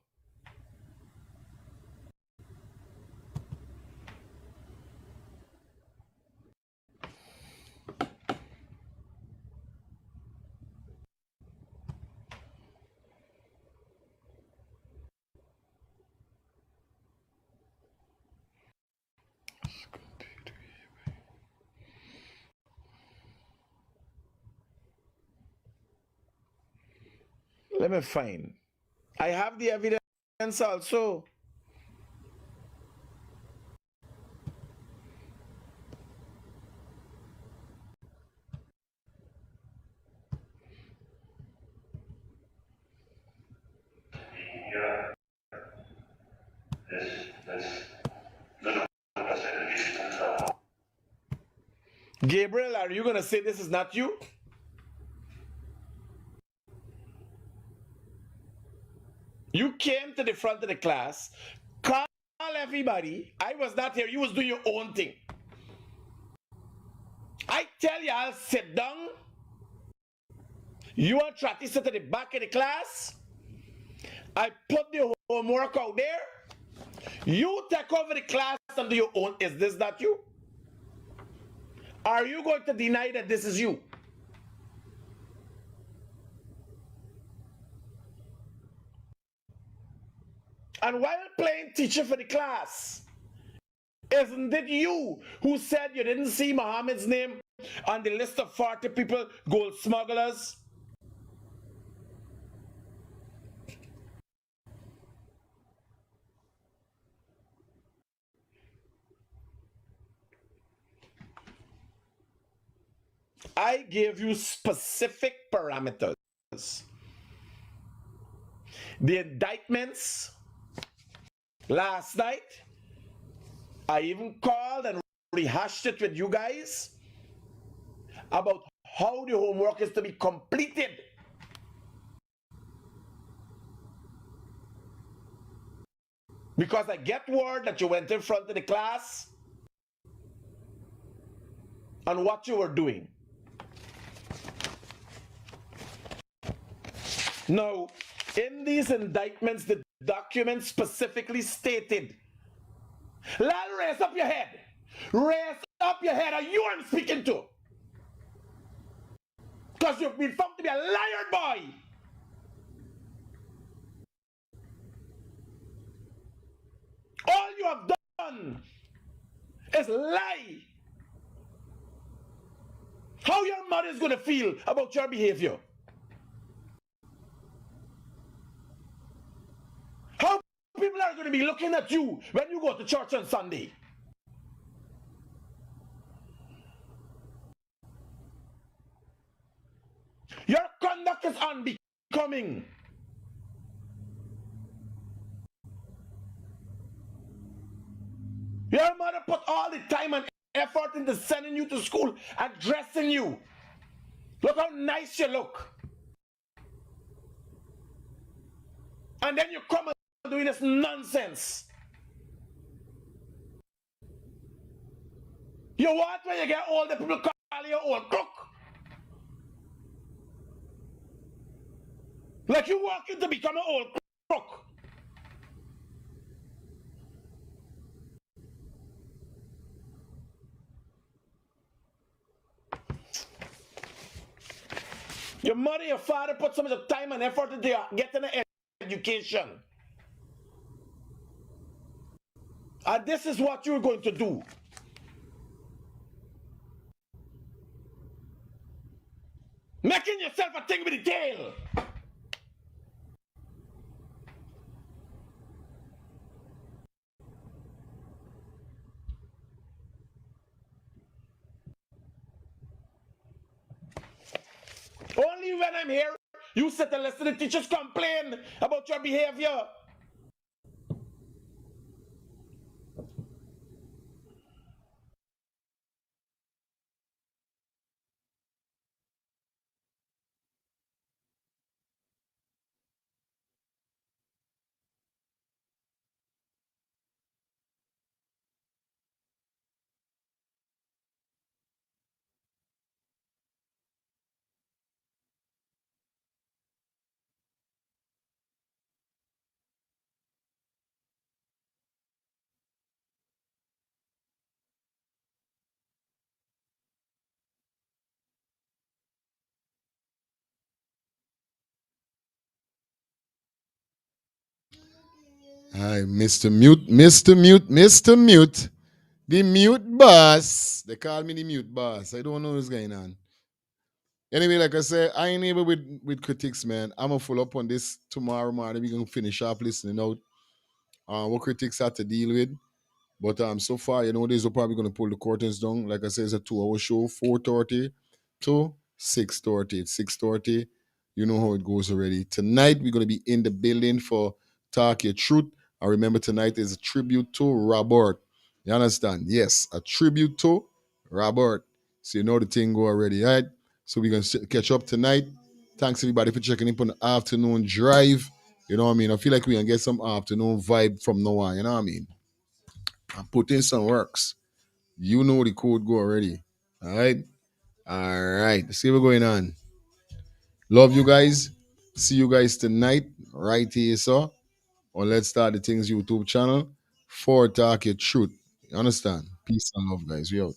let me find. I have the evidence also. Gabriel, are you going to say this is not you? You came to the front of the class, call everybody. I was not here. You was doing your own thing. I tell you, I'll sit down. You and Trati sit at the back of the class. I put the homework out there. You take over the class and do your own. Is this not you? Are you going to deny that this is you? And while playing teacher for the class, isn't it you who said you didn't see Muhammad's name on the list of 40 people, gold smugglers? I gave you specific parameters. The indictments last night, I even called and rehashed it with you guys about how the homework is to be completed. Because I get word that you went in front of the class and what you were doing. Now, in these indictments, the document specifically stated, Lal, raise up your head. Raise up your head. Are you I'm speaking to? Because you've been found to be a liar, boy. All you have done is lie. How your mother is going to feel about your behavior? How people are going to be looking at you when you go to church on Sunday? Your conduct is unbecoming. Your mother put all the time and effort into sending you to school and dressing you. Look how nice you look. And then you come and doing this nonsense. You want when you get old, the people call you old crook. Like you walking to become an old crook. Your mother, your father put so much time and effort into getting an education. And this is what you're going to do. Making yourself a thing with the tail. Only when I'm here, you sit and listen to the teachers complain about your behavior. Hi, Mr. Mute, Mr. Mute, Mr. Mute. The mute boss. They call me the mute boss. I don't know what's going on. Anyway, like I said, I ain't able with critics, man. I'm gonna follow up on this tomorrow morning. We're gonna finish up listening out what critics had to deal with. But so far, they're probably gonna pull the curtains down. Like I said, it's a 2-hour show, 4:30 to 6:30. It's 6:30. You know how it goes already. Tonight we're gonna be in the building for Talk Your Truth. I remember tonight is a tribute to Robert. You understand? Yes, a tribute to Robert. So you know the thing go already, right? So we're gonna catch up tonight. Thanks everybody for checking in on the afternoon drive. You know what I mean? I feel like we're gonna get some afternoon vibe from now on, you know what I mean? I'm putting some works. You know the code go already. All right. All right. See what's going on. Love you guys. See you guys tonight right here, so on Let's Start the Things YouTube channel for Talk Your Truth. You understand? Peace and love, guys. We out.